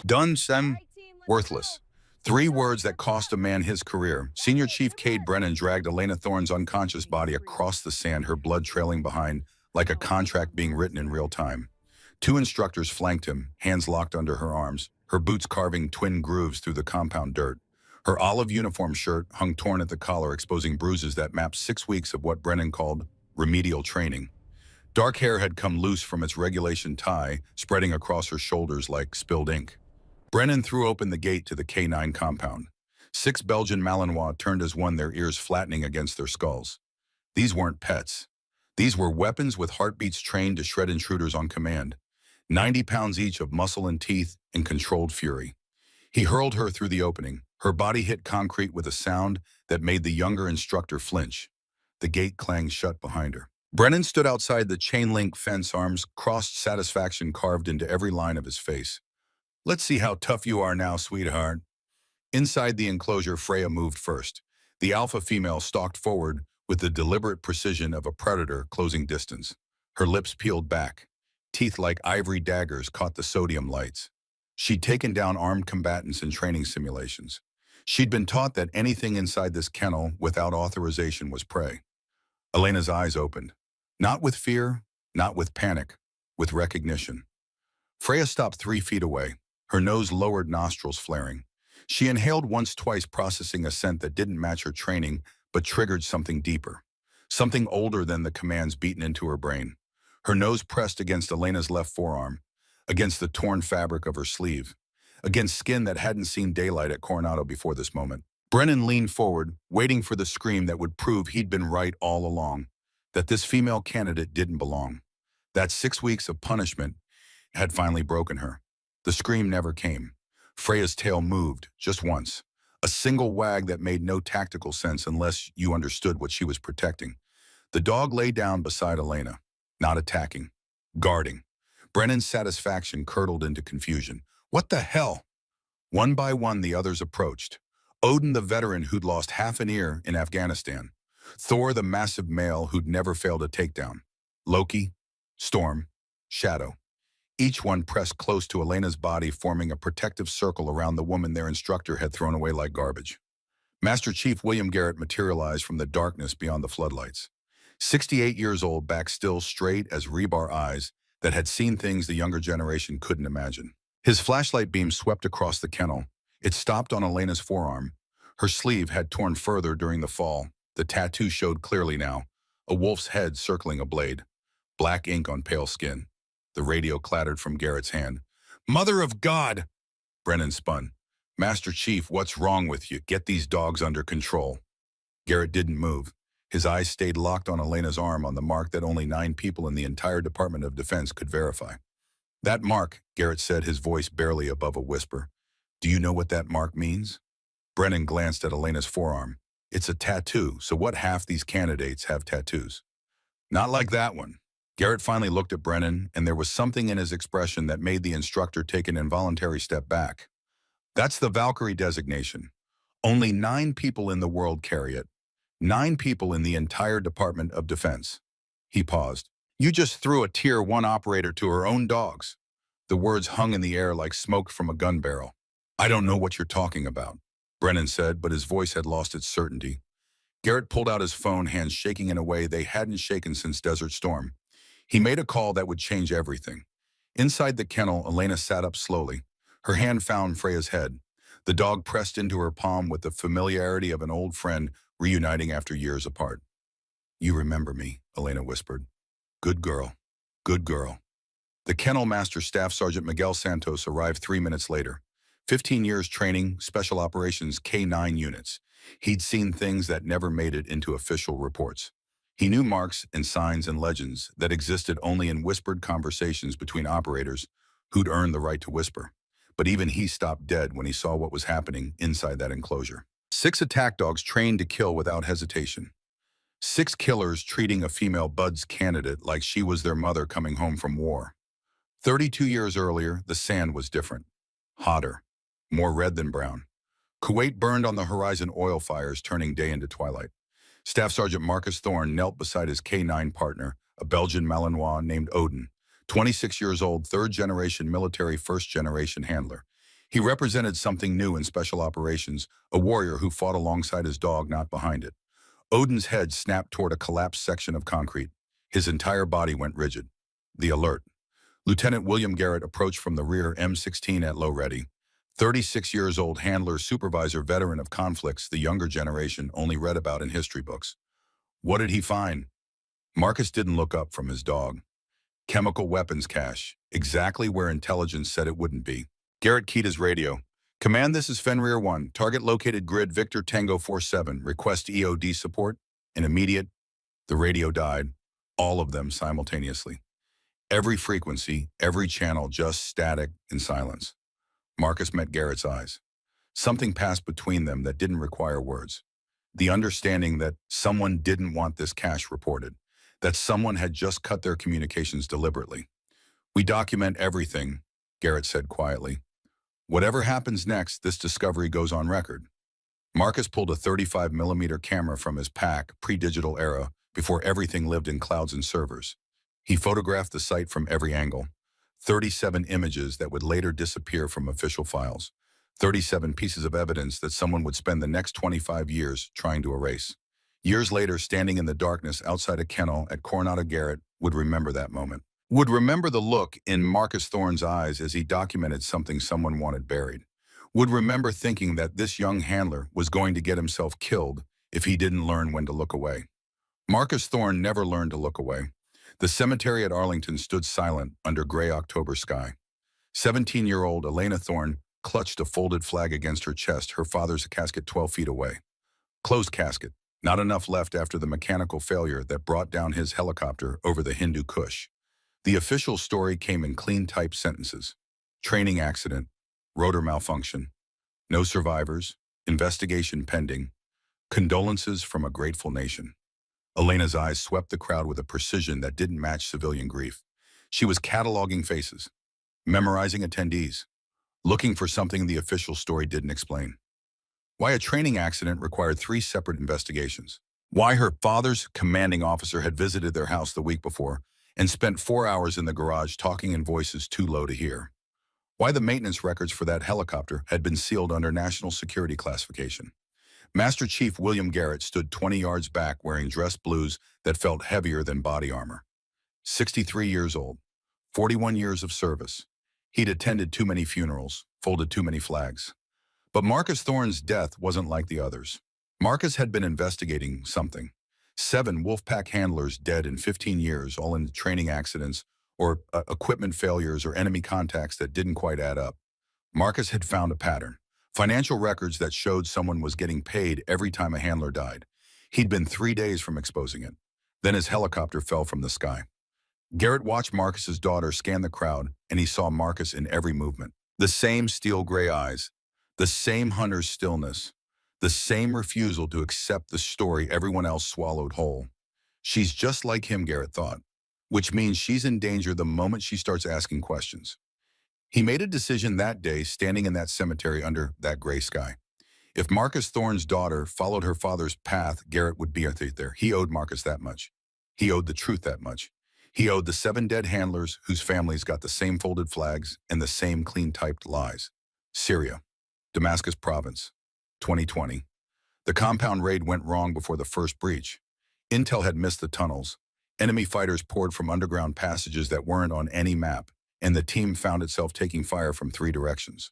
Done, Sem, worthless. Three words that cost a man his career. Senior Chief Cade Brennan dragged Elena Thorne's unconscious body across the sand, her blood trailing behind like a contract being written in real time. Two instructors flanked him, hands locked under her arms, her boots carving twin grooves through the compound dirt. Her olive uniform shirt hung torn at the collar, exposing bruises that mapped 6 weeks of what Brennan called remedial training. Dark hair had come loose from its regulation tie, spreading across her shoulders like spilled ink. Brennan threw open the gate to the K9 compound. 6 Belgian Malinois turned as one, their ears flattening against their skulls. These weren't pets. These were weapons with heartbeats trained to shred intruders on command. 90 pounds each of muscle and teeth and controlled fury. He hurled her through the opening. Her body hit concrete with a sound that made the younger instructor flinch. The gate clanged shut behind her. Brennan stood outside the chain-link fence, arms crossed, satisfaction carved into every line of his face. "Let's see how tough you are now, sweetheart." Inside the enclosure, Freya moved first. The alpha female stalked forward with the deliberate precision of a predator closing distance. Her lips peeled back. Teeth like ivory daggers caught the sodium lights. She'd taken down armed combatants in training simulations. She'd been taught that anything inside this kennel without authorization was prey. Elena's eyes opened. Not with fear, not with panic, with recognition. Freya stopped 3 feet away, her nose lowered, nostrils flaring. She inhaled once, twice, processing a scent that didn't match her training, but triggered something deeper. Something older than the commands beaten into her brain. Her nose pressed against Elena's left forearm, against the torn fabric of her sleeve, against skin that hadn't seen daylight at Coronado before this moment. Brennan leaned forward, waiting for the scream that would prove he'd been right all along, that this female candidate didn't belong. That 6 weeks of punishment had finally broken her. The scream never came. Freya's tail moved, just once. A single wag that made no tactical sense unless you understood what she was protecting. The dog lay down beside Elena, not attacking, guarding. Brennan's satisfaction curdled into confusion. What the hell? One by one, the others approached. Odin, the veteran who'd lost half an ear in Afghanistan. Thor, the massive male who'd never failed a takedown. Loki, Storm, Shadow. Each one pressed close to Elena's body, forming a protective circle around the woman their instructor had thrown away like garbage. Master Chief William Garrett materialized from the darkness beyond the floodlights. 68 years old, back still straight as rebar eyes that had seen things the younger generation couldn't imagine. His flashlight beam swept across the kennel. It stopped on Elena's forearm. Her sleeve had torn further during the fall. The tattoo showed clearly now, a wolf's head circling a blade. Black ink on pale skin. The radio clattered from Garrett's hand. "Mother of God!" Brennan spun. "Master Chief, what's wrong with you? Get these dogs under control." Garrett didn't move. His eyes stayed locked on Elena's arm, on the mark that only 9 people in the entire Department of Defense could verify. "That mark," Garrett said, his voice barely above a whisper. "Do you know what that mark means?" Brennan glanced at Elena's forearm. "It's a tattoo, so what half these candidates have tattoos?" "Not like that one." Garrett finally looked at Brennan, and there was something in his expression that made the instructor take an involuntary step back. "That's the Valkyrie designation. Only 9 people in the world carry it. 9 people in the entire Department of Defense." He paused. "You just threw a Tier 1 operator to her own dogs." The words hung in the air like smoke from a gun barrel. "I don't know what you're talking about," Brennan said, but his voice had lost its certainty. Garrett pulled out his phone, hands shaking in a way they hadn't shaken since Desert Storm. He made a call that would change everything. Inside the kennel, Elena sat up slowly. Her hand found Freya's head. The dog pressed into her palm with the familiarity of an old friend reuniting after years apart. "You remember me," Elena whispered. "Good girl. Good girl." The kennel master, Staff Sergeant Miguel Santos, arrived 3 minutes later. 15 years training, Special Operations K9 units. He'd seen things that never made it into official reports. He knew marks and signs and legends that existed only in whispered conversations between operators who'd earned the right to whisper. But even he stopped dead when he saw what was happening inside that enclosure. 6 attack dogs trained to kill without hesitation. 6 killers treating a female Buds candidate like she was their mother coming home from war. 32 years earlier, the sand was different. Hotter. More red than brown. Kuwait burned on the horizon, oil fires turning day into twilight. Staff Sergeant Marcus Thorne knelt beside his K9 partner, a Belgian Malinois named Odin, 26 years old, third-generation military, first-generation handler. He represented something new in special operations, a warrior who fought alongside his dog, not behind it. Odin's head snapped toward a collapsed section of concrete. His entire body went rigid. The alert. Lieutenant William Garrett approached from the rear, M16 at low ready. 36 years old handler, supervisor, veteran of conflicts the younger generation only read about in history books. What did he find? Marcus didn't look up from his dog. Chemical weapons cache, exactly where intelligence said it wouldn't be. Garrett keyed his radio. Command, this is Fenrir 1. Target located grid Victor Tango 47. Request EOD support. And immediate. The radio died. All of them simultaneously. Every frequency, every channel just static in silence. Marcus met Garrett's eyes. Something passed between them that didn't require words. The understanding that someone didn't want this cache reported. That someone had just cut their communications deliberately. We document everything, Garrett said quietly. Whatever happens next, this discovery goes on record. Marcus pulled a 35mm camera from his pack, pre-digital era, before everything lived in clouds and servers. He photographed the site from every angle. 37 images that would later disappear from official files. 37 pieces of evidence that someone would spend the next 25 years trying to erase. Years later, standing in the darkness outside a kennel at Coronado, Garrett would remember that moment. Would remember the look in Marcus Thorne's eyes as he documented something someone wanted buried. Would remember thinking that this young handler was going to get himself killed if he didn't learn when to look away. Marcus Thorne never learned to look away. The cemetery at Arlington stood silent under gray October sky. 17-year-old Elena Thorne clutched a folded flag against her chest, her father's casket 12 feet away. Closed casket, not enough left after the mechanical failure that brought down his helicopter over the Hindu Kush. The official story came in clean typed sentences. Training accident, rotor malfunction, no survivors, investigation pending, condolences from a grateful nation. Elena's eyes swept the crowd with a precision that didn't match civilian grief. She was cataloging faces, memorizing attendees, looking for something the official story didn't explain. Why a training accident required 3 separate investigations. Why her father's commanding officer had visited their house the week before and spent 4 hours in the garage talking in voices too low to hear. Why the maintenance records for that helicopter had been sealed under national security classification. Master Chief William Garrett stood 20 yards back wearing dress blues that felt heavier than body armor. 63 years old, 41 years of service. He'd attended too many funerals, folded too many flags. But Marcus Thorne's death wasn't like the others. Marcus had been investigating something. 7 Wolfpack handlers dead in 15 years, all in training accidents or equipment failures or enemy contacts that didn't quite add up. Marcus had found a pattern. Financial records that showed someone was getting paid every time a handler died. He'd been 3 days from exposing it. Then his helicopter fell from the sky. Garrett watched Marcus's daughter scan the crowd, and he saw Marcus in every movement. The same steel gray eyes, the same hunter's stillness, the same refusal to accept the story everyone else swallowed whole. She's just like him, Garrett thought, which means she's in danger the moment she starts asking questions. He made a decision that day, standing in that cemetery under that gray sky. If Marcus Thorne's daughter followed her father's path, Garrett would be there. He owed Marcus that much. He owed the truth that much. He owed the 7 dead handlers whose families got the same folded flags and the same clean-typed lies. Syria, Damascus Province, 2020. The compound raid went wrong before the first breach. Intel had missed the tunnels. Enemy fighters poured from underground passages that weren't on any map, and the team found itself taking fire from 3 directions.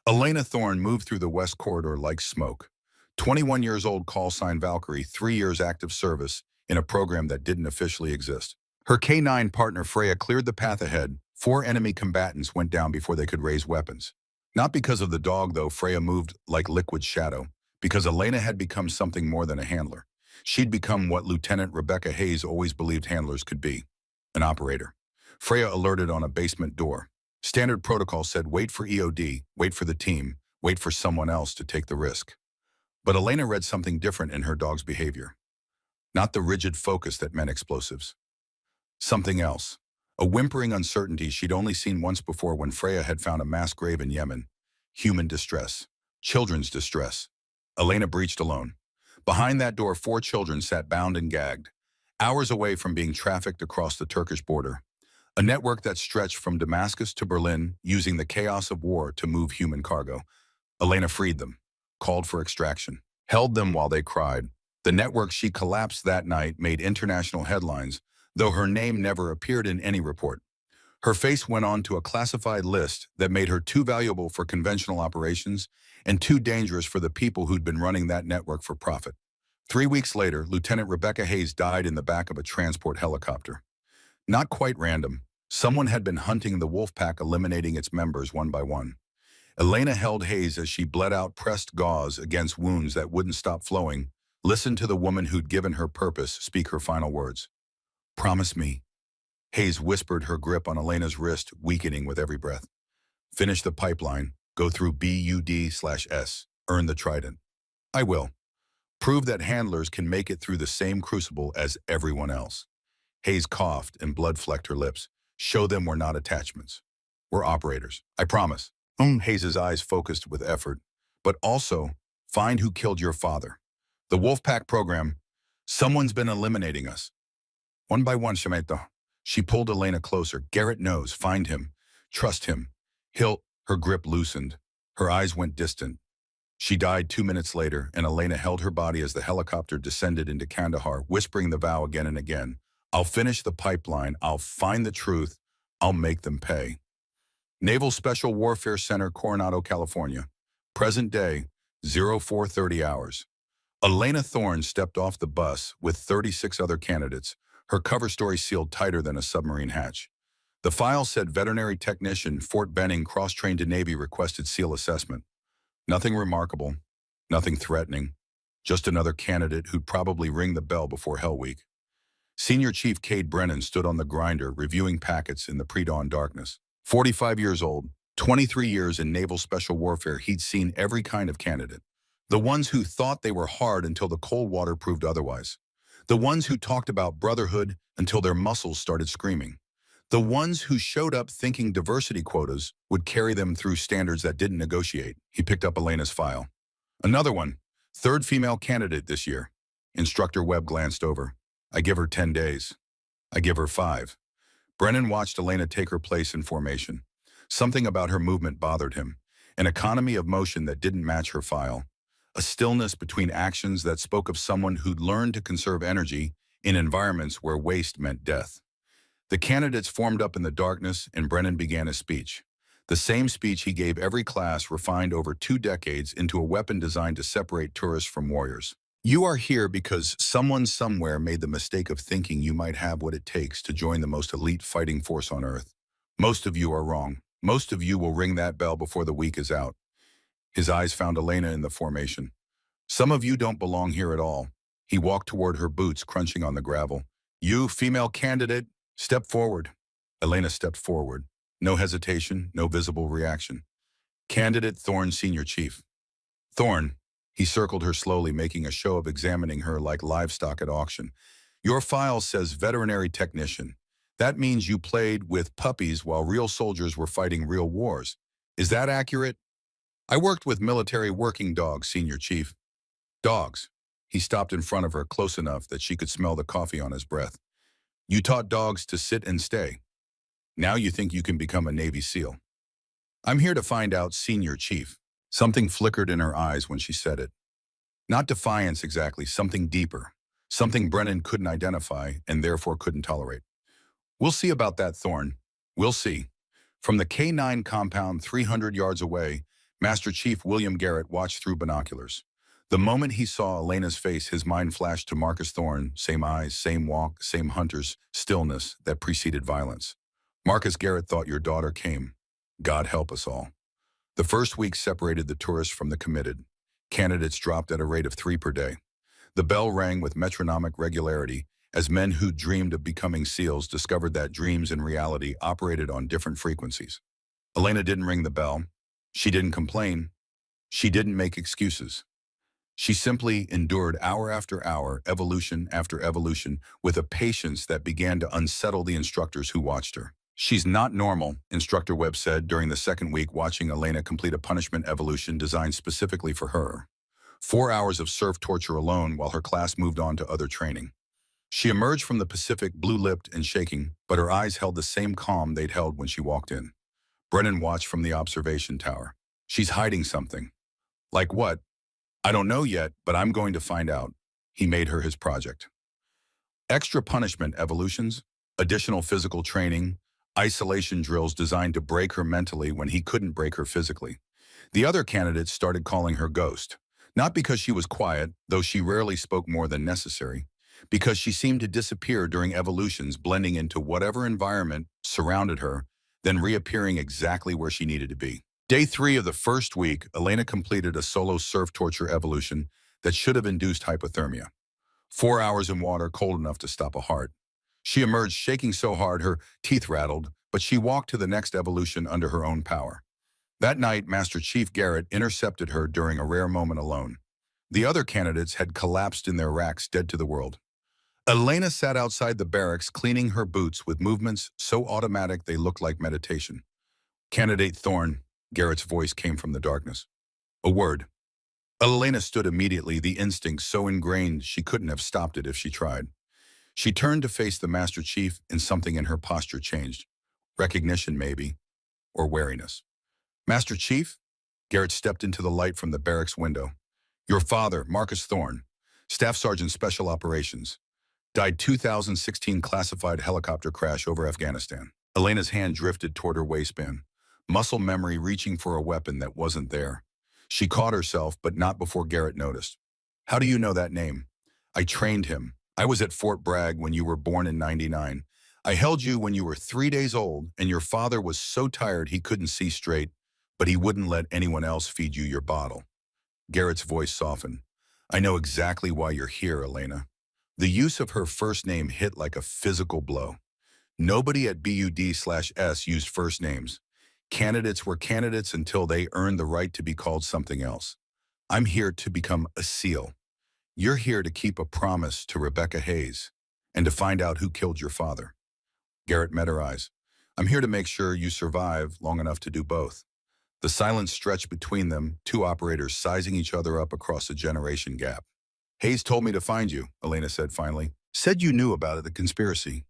Elena Thorne moved through the west corridor like smoke. 21 years old, call sign Valkyrie, 3 years active service in a program that didn't officially exist. Her K9 partner Freya cleared the path ahead. 4 enemy combatants went down before they could raise weapons. Not because of the dog, though. Freya moved like liquid shadow, because Elena had become something more than a handler. She'd become what Lieutenant Rebecca Hayes always believed handlers could be, an operator. Freya alerted on a basement door. Standard protocol said wait for EOD, wait for the team, wait for someone else to take the risk. But Elena read something different in her dog's behavior. Not the rigid focus that meant explosives. Something else. A whimpering uncertainty she'd only seen once before when Freya had found a mass grave in Yemen. Human distress. Children's distress. Elena breached alone. Behind that door, 4 children sat bound and gagged, hours away from being trafficked across the Turkish border. A network that stretched from Damascus to Berlin, using the chaos of war to move human cargo. Elena freed them, called for extraction, held them while they cried. The network she collapsed that night made international headlines, though her name never appeared in any report. Her face went on to a classified list that made her too valuable for conventional operations and too dangerous for the people who'd been running that network for profit. 3 weeks later, Lieutenant Rebecca Hayes died in the back of a transport helicopter. Not quite random. Someone had been hunting the wolf pack, eliminating its members one by one. Elena held Hayes as she bled out pressed gauze against wounds that wouldn't stop flowing, listened to the woman who'd given her purpose speak her final words. "Promise me." Hayes whispered, her grip on Elena's wrist weakening with every breath. "Finish the pipeline, go through BUD/S, earn the trident." "I will. Prove that handlers can make it through the same crucible as everyone else." Hayes coughed and blood flecked her lips. "Show them we're not attachments. We're operators. I promise." Hayes's eyes focused with effort. "But also, find who killed your father. The Wolfpack program. Someone's been eliminating us. One by one, Shameto." She pulled Elena closer. "Garrett knows. Find him. Trust him. He'll—" Her grip loosened. Her eyes went distant. She died 2 minutes later, and Elena held her body as the helicopter descended into Kandahar, whispering the vow again and again. "I'll finish the pipeline. I'll find the truth. I'll make them pay." Naval Special Warfare Center, Coronado, California. Present day, 0430 hours. Elena Thorne stepped off the bus with 36 other candidates, her cover story sealed tighter than a submarine hatch. The file said veterinary technician, Fort Benning, cross-trained to Navy, requested SEAL assessment. Nothing remarkable, nothing threatening, just another candidate who'd probably ring the bell before Hell Week. Senior Chief Cade Brennan stood on the grinder, reviewing packets in the pre-dawn darkness. 45 years old, 23 years in naval special warfare, he'd seen every kind of candidate. The ones who thought they were hard until the cold water proved otherwise. The ones who talked about brotherhood until their muscles started screaming. The ones who showed up thinking diversity quotas would carry them through standards that didn't negotiate. He picked up Elena's file. Another one, third female candidate this year. Instructor Webb glanced over. "I give her 10 days. I give her 5. Brennan watched Elena take her place in formation. Something about her movement bothered him. An economy of motion that didn't match her file. A stillness between actions that spoke of someone who'd learned to conserve energy in environments where waste meant death. The candidates formed up in the darkness, and Brennan began a speech. The same speech he gave every class, refined over 2 decades into a weapon designed to separate tourists from warriors. "You are here because someone somewhere made the mistake of thinking you might have what it takes to join the most elite fighting force on Earth. Most of you are wrong. Most of you will ring that bell before the week is out." His eyes found Elena in the formation. "Some of you don't belong here at all." He walked toward her, boots crunching on the gravel. "You, female candidate, step forward." Elena stepped forward. No hesitation, no visible reaction. "Candidate Thorne, Senior Chief." "Thorne." He circled her slowly, making a show of examining her like livestock at auction. "Your file says veterinary technician. That means you played with puppies while real soldiers were fighting real wars. Is that accurate?" "I worked with military working dogs, Senior Chief." "Dogs." He stopped in front of her, close enough that she could smell the coffee on his breath. "You taught dogs to sit and stay. Now you think you can become a Navy SEAL." "I'm here to find out, Senior Chief." Something flickered in her eyes when she said it. Not defiance exactly, something deeper. Something Brennan couldn't identify and therefore couldn't tolerate. "We'll see about that, Thorne. We'll see." From the K-9 compound 300 yards away, Master Chief William Garrett watched through binoculars. The moment he saw Elena's face, his mind flashed to Marcus Thorne, same eyes, same walk, same hunter's stillness that preceded violence. "Marcus Garrett thought your daughter came. God help us all." The first week separated the tourists from the committed. Candidates dropped at a rate of 3 per day. The bell rang with metronomic regularity as men who dreamed of becoming SEALs discovered that dreams and reality operated on different frequencies. Elena didn't ring the bell. She didn't complain. She didn't make excuses. She simply endured hour after hour, evolution after evolution, with a patience that began to unsettle the instructors who watched her. "She's not normal," Instructor Webb said during the second week, watching Elena complete a punishment evolution designed specifically for her. 4 hours of surf torture alone while her class moved on to other training. She emerged from the Pacific blue-lipped and shaking, but her eyes held the same calm they'd held when she walked in. Brennan watched from the observation tower. She's hiding something. Like what? I don't know yet, but I'm going to find out. He made her his project. Extra punishment evolutions, additional physical training, isolation drills designed to break her mentally when he couldn't break her physically. The other candidates started calling her Ghost, not because she was quiet, though she rarely spoke more than necessary, because she seemed to disappear during evolutions, blending into whatever environment surrounded her, then reappearing exactly where she needed to be. Day 3 of the first week, Elena completed a solo surf torture evolution that should have induced hypothermia. 4 hours in water cold enough to stop a heart. She emerged shaking so hard her teeth rattled, but she walked to the next evolution under her own power. That night, Master Chief Garrett intercepted her during a rare moment alone. The other candidates had collapsed in their racks, dead to the world. Elena sat outside the barracks cleaning her boots with movements so automatic they looked like meditation. Candidate Thorn, Garrett's voice came from the darkness. A word. Elena stood immediately, the instinct so ingrained she couldn't have stopped it if she tried. She turned to face the Master Chief, and something in her posture changed. Recognition, maybe, or wariness. Master Chief? Garrett stepped into the light from the barracks window. Your father, Marcus Thorne, Staff Sergeant Special Operations, died 2016 classified helicopter crash over Afghanistan. Elena's hand drifted toward her waistband, muscle memory reaching for a weapon that wasn't there. She caught herself, but not before Garrett noticed. How do you know that name? I trained him. I was at Fort Bragg when you were born in '99. I held you when you were 3 days old, and your father was so tired he couldn't see straight, but he wouldn't let anyone else feed you your bottle. Garrett's voice softened. I know exactly why you're here, Elena. The use of her first name hit like a physical blow. Nobody at BUD/S used first names. Candidates were candidates until they earned the right to be called something else. I'm here to become a SEAL. You're here to keep a promise to Rebecca Hayes and to find out who killed your father. Garrett met her eyes. I'm here to make sure you survive long enough to do both. The silence stretched between them, two operators sizing each other up across a generation gap. Hayes told me to find you, Elena said finally. Said you knew about it, the conspiracy.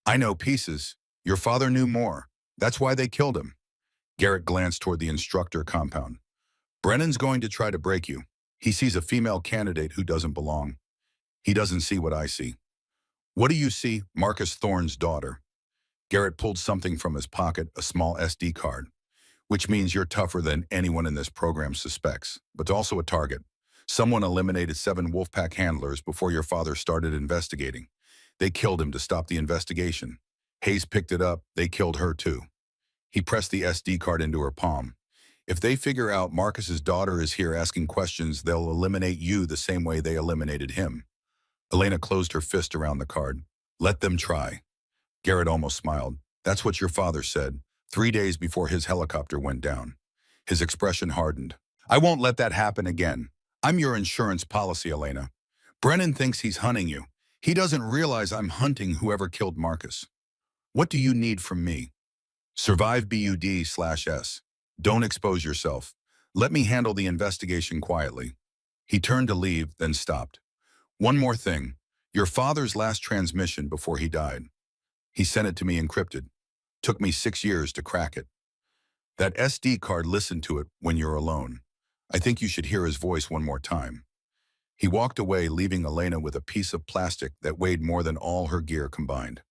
I know pieces. Your father knew more. That's why they killed him. Garrett glanced toward the instructor compound. Brennan's going to try to break you. He sees a female candidate who doesn't belong. He doesn't see what I see. What do you see? Marcus Thorne's daughter. Garrett pulled something from his pocket, a small SD card. Which means you're tougher than anyone in this program suspects, but also a target. Someone eliminated 7 Wolfpack handlers before your father started investigating. They killed him to stop the investigation. Hayes picked it up. They killed her too. He pressed the SD card into her palm. If they figure out Marcus's daughter is here asking questions, they'll eliminate you the same way they eliminated him. Elena closed her fist around the card. Let them try. Garrett almost smiled. That's what your father said, 3 days before his helicopter went down. His expression hardened. I won't let that happen again. I'm your insurance policy, Elena. Brennan thinks he's hunting you. He doesn't realize I'm hunting whoever killed Marcus. What do you need from me? Survive BUD/S. Don't expose yourself. Let me handle the investigation quietly. He turned to leave, then stopped. One more thing. Your father's last transmission before he died. He sent it to me encrypted. Took me 6 years to crack it. That SD card, listen to it when you're alone. I think you should hear his voice one more time. He walked away, leaving Elena with a piece of plastic that weighed more than all her gear combined.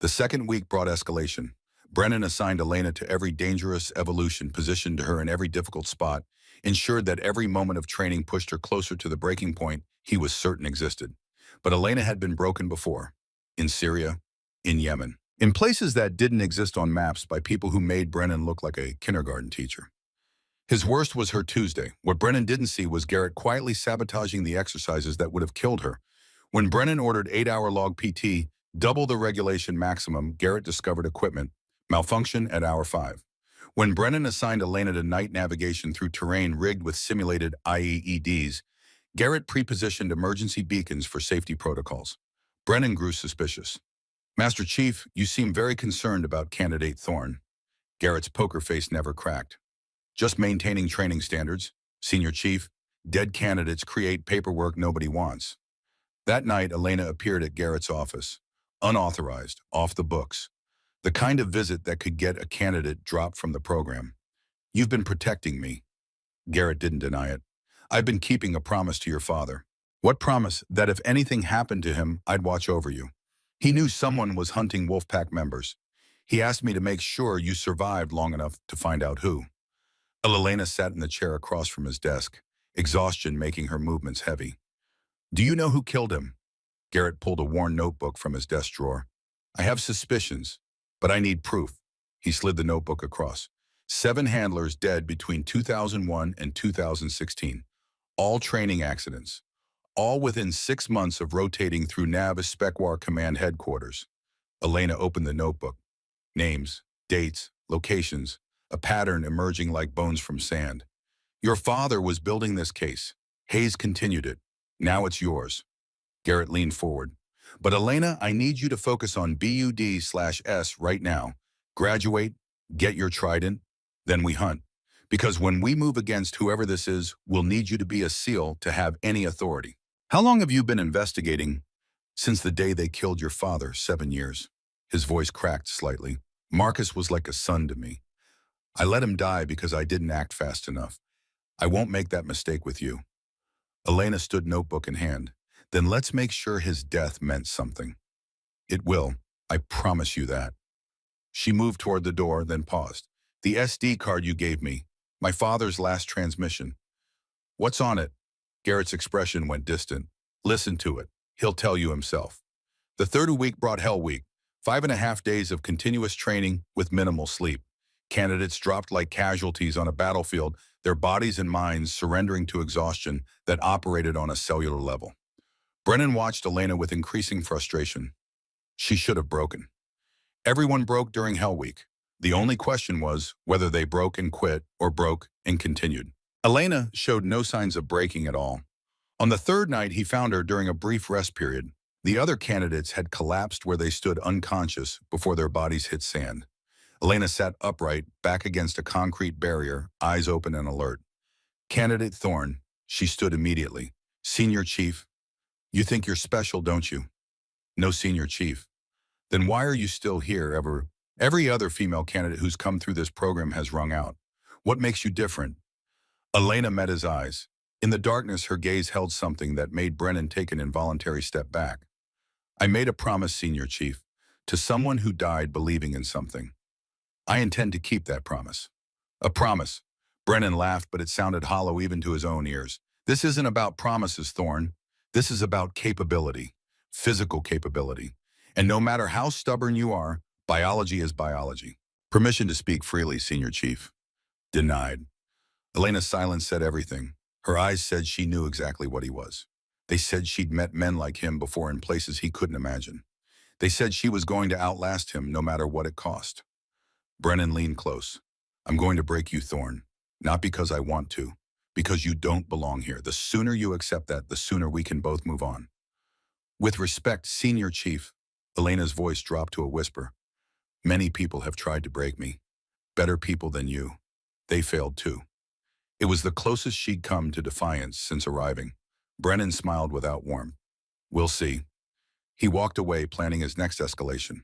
The second week brought escalation. Brennan assigned Elena to every dangerous evolution, positioned her in every difficult spot, ensured that every moment of training pushed her closer to the breaking point he was certain existed. But Elena had been broken before. In Syria, in Yemen. In places that didn't exist on maps by people who made Brennan look like a kindergarten teacher. His worst was her Tuesday. What Brennan didn't see was Garrett quietly sabotaging the exercises that would have killed her. When Brennan ordered 8-hour log PT, double the regulation maximum, Garrett discovered equipment malfunction at hour 5. When Brennan assigned Elena to night navigation through terrain rigged with simulated IEEDs, Garrett pre-positioned emergency beacons for safety protocols. Brennan grew suspicious. Master Chief, you seem very concerned about candidate Thorne. Garrett's poker face never cracked. Just maintaining training standards. Senior Chief, dead candidates create paperwork nobody wants. That night, Elena appeared at Garrett's office, unauthorized, off the books, the kind of visit that could get a candidate dropped from the program. You've been protecting me. Garrett didn't deny it. I've been keeping a promise to your father. What promise? That if anything happened to him, I'd watch over you. He knew someone was hunting Wolfpack members. He asked me to make sure you survived long enough to find out who. Elena sat in the chair across from his desk, exhaustion making her movements heavy. Do you know who killed him? Garrett pulled a worn notebook from his desk drawer. I have suspicions, but I need proof. He slid the notebook across. 7 handlers dead between 2001 and 2016. All training accidents. All within 6 months of rotating through Nav-Spekwar Command Headquarters. Elena opened the notebook. Names, dates, locations, a pattern emerging like bones from sand. Your father was building this case. Hayes continued it. Now it's yours. Garrett leaned forward. But Elena, I need you to focus on BUD/S right now. Graduate, get your trident, then we hunt. Because when we move against whoever this is, we'll need you to be a SEAL to have any authority. How long have you been investigating? Since the day they killed your father, 7 years. His voice cracked slightly. Marcus was like a son to me. I let him die because I didn't act fast enough. I won't make that mistake with you. Elena stood notebook in hand. Then let's make sure his death meant something. It will. I promise you that. She moved toward the door, then paused. The SD card you gave me. My father's last transmission. What's on it? Garrett's expression went distant. Listen to it. He'll tell you himself. The third week brought Hell Week. 5.5 days of continuous training with minimal sleep. Candidates dropped like casualties on a battlefield, their bodies and minds surrendering to exhaustion that operated on a cellular level. Brennan watched Elena with increasing frustration. She should have broken. Everyone broke during Hell Week. The only question was whether they broke and quit or broke and continued. Elena showed no signs of breaking at all. On the third night, he found her during a brief rest period. The other candidates had collapsed where they stood unconscious before their bodies hit sand. Elena sat upright, back against a concrete barrier, eyes open and alert. Candidate Thorne, she stood immediately. Senior Chief, you think you're special, don't you? No senior chief. Then why are you still here ever? Every other female candidate who's come through this program has rung out. What makes you different? Elena met his eyes. In the darkness, her gaze held something that made Brennan take an involuntary step back. I made a promise, Senior Chief, to someone who died believing in something. I intend to keep that promise. A promise. Brennan laughed, but it sounded hollow even to his own ears. This isn't about promises, Thorne. This is about capability, physical capability. And no matter how stubborn you are, biology is biology. Permission to speak freely, Senior Chief. Denied. Elena's silence said everything. Her eyes said she knew exactly what he was. They said she'd met men like him before in places he couldn't imagine. They said she was going to outlast him no matter what it cost. Brennan leaned close. I'm going to break you, Thorne. Not because I want to, because you don't belong here. The sooner you accept that, the sooner we can both move on. With respect, Senior Chief, Elena's voice dropped to a whisper. Many people have tried to break me. Better people than you. They failed too. It was the closest she'd come to defiance since arriving. Brennan smiled without warmth. We'll see. He walked away, planning his next escalation.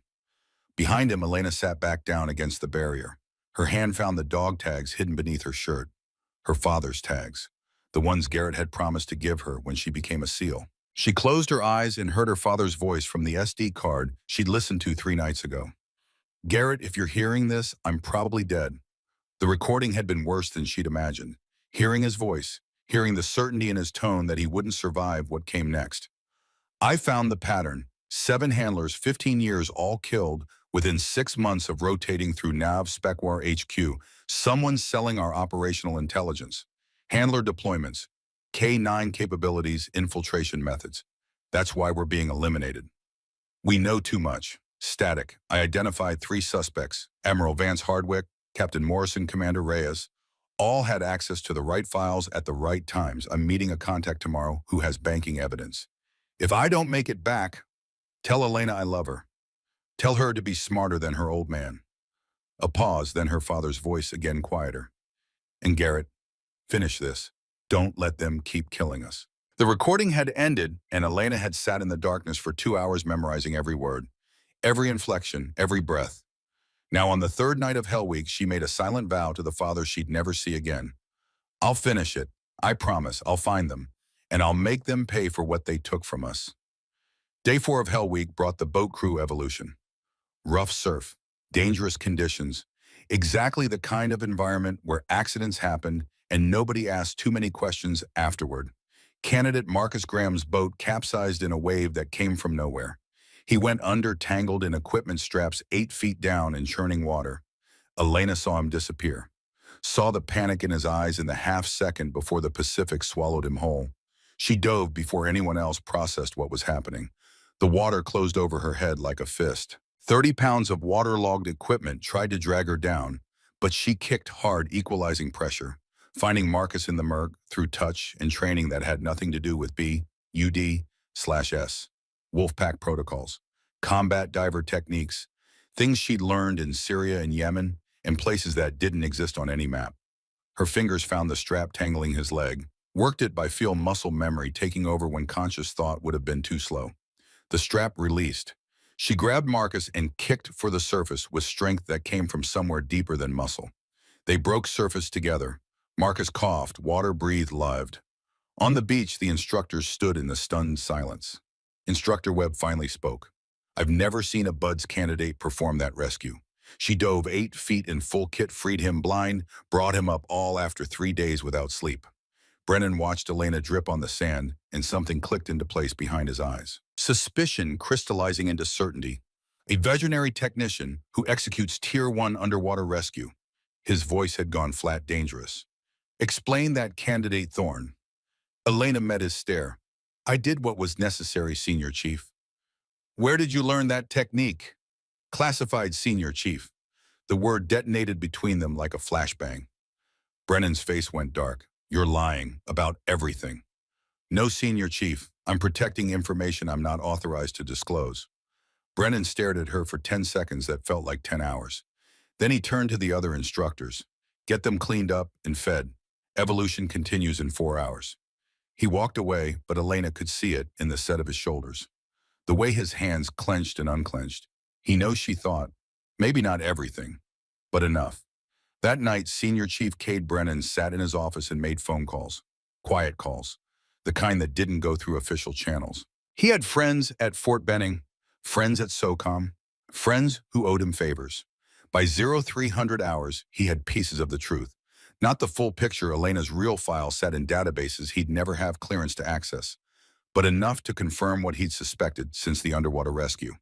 Behind him, Elena sat back down against the barrier. Her hand found the dog tags hidden beneath her shirt. Her father's tags. The ones Garrett had promised to give her when she became a SEAL. She closed her eyes and heard her father's voice from the SD card she'd listened to 3 nights ago. Garrett, if you're hearing this, I'm probably dead. The recording had been worse than she'd imagined. Hearing his voice, hearing the certainty in his tone that he wouldn't survive what came next. I found the pattern. 7 handlers, 15 years, all killed within 6 months of rotating through Nav-Spekwar HQ. Someone selling our operational intelligence. Handler deployments. K9 capabilities, infiltration methods. That's why we're being eliminated. We know too much. Static. I identified 3 suspects. Admiral Vance Hardwick, Captain Morrison, Commander Reyes. All had access to the right files at the right times. I'm meeting a contact tomorrow who has banking evidence. If I don't make it back, tell Elena I love her. Tell her to be smarter than her old man. A pause, then her father's voice again quieter. And Garrett, finish this. Don't let them keep killing us. The recording had ended, and Elena had sat in the darkness for 2 hours memorizing every word, every inflection, every breath. Now, on the third night of Hell Week, she made a silent vow to the father she'd never see again. I'll finish it. I promise. I'll find them. And I'll make them pay for what they took from us. Day 4 of Hell Week brought the boat crew evolution. Rough surf, dangerous conditions, exactly the kind of environment where accidents happen and nobody asked too many questions afterward. Candidate Marcus Graham's boat capsized in a wave that came from nowhere. He went under, tangled in equipment straps 8 feet down in churning water. Elena saw him disappear, saw the panic in his eyes in the half second before the Pacific swallowed him whole. She dove before anyone else processed what was happening. The water closed over her head like a fist. 30 pounds of waterlogged equipment tried to drag her down, but she kicked hard, equalizing pressure, finding Marcus in the murk through touch and training that had nothing to do with BUD/S, Wolfpack protocols, combat diver techniques, things she'd learned in Syria and Yemen, and places that didn't exist on any map. Her fingers found the strap tangling his leg, worked it by feel muscle memory taking over when conscious thought would have been too slow. The strap released. She grabbed Marcus and kicked for the surface with strength that came from somewhere deeper than muscle. They broke surface together. Marcus coughed, water breathed lived. On the beach, the instructors stood in the stunned silence. Instructor Webb finally spoke. I've never seen a BUDS candidate perform that rescue. She dove 8 feet in full kit, freed him blind, brought him up all after 3 days without sleep. Brennan watched Elena drip on the sand, and something clicked into place behind his eyes. Suspicion crystallizing into certainty. A veterinary technician who executes Tier 1 underwater rescue. His voice had gone flat dangerous. Explain that, candidate Thorne. Elena met his stare. I did what was necessary, Senior Chief. Where did you learn that technique? Classified, Senior Chief. The word detonated between them like a flashbang. Brennan's face went dark. You're lying about everything. No, Senior Chief. I'm protecting information I'm not authorized to disclose. Brennan stared at her for 10 seconds that felt like 10 hours. Then he turned to the other instructors. Get them cleaned up and fed. Evolution continues in 4 hours. He walked away, but Elena could see it in the set of his shoulders. The way his hands clenched and unclenched. He knows she thought, maybe not everything, but enough. That night, Senior Chief Cade Brennan sat in his office and made phone calls. Quiet calls. The kind that didn't go through official channels. He had friends at Fort Benning, friends at SOCOM, friends who owed him favors. By 0300 hours, he had pieces of the truth. Not the full picture. Elena's real file sat in databases he'd never have clearance to access, but enough to confirm what he'd suspected since the underwater rescue.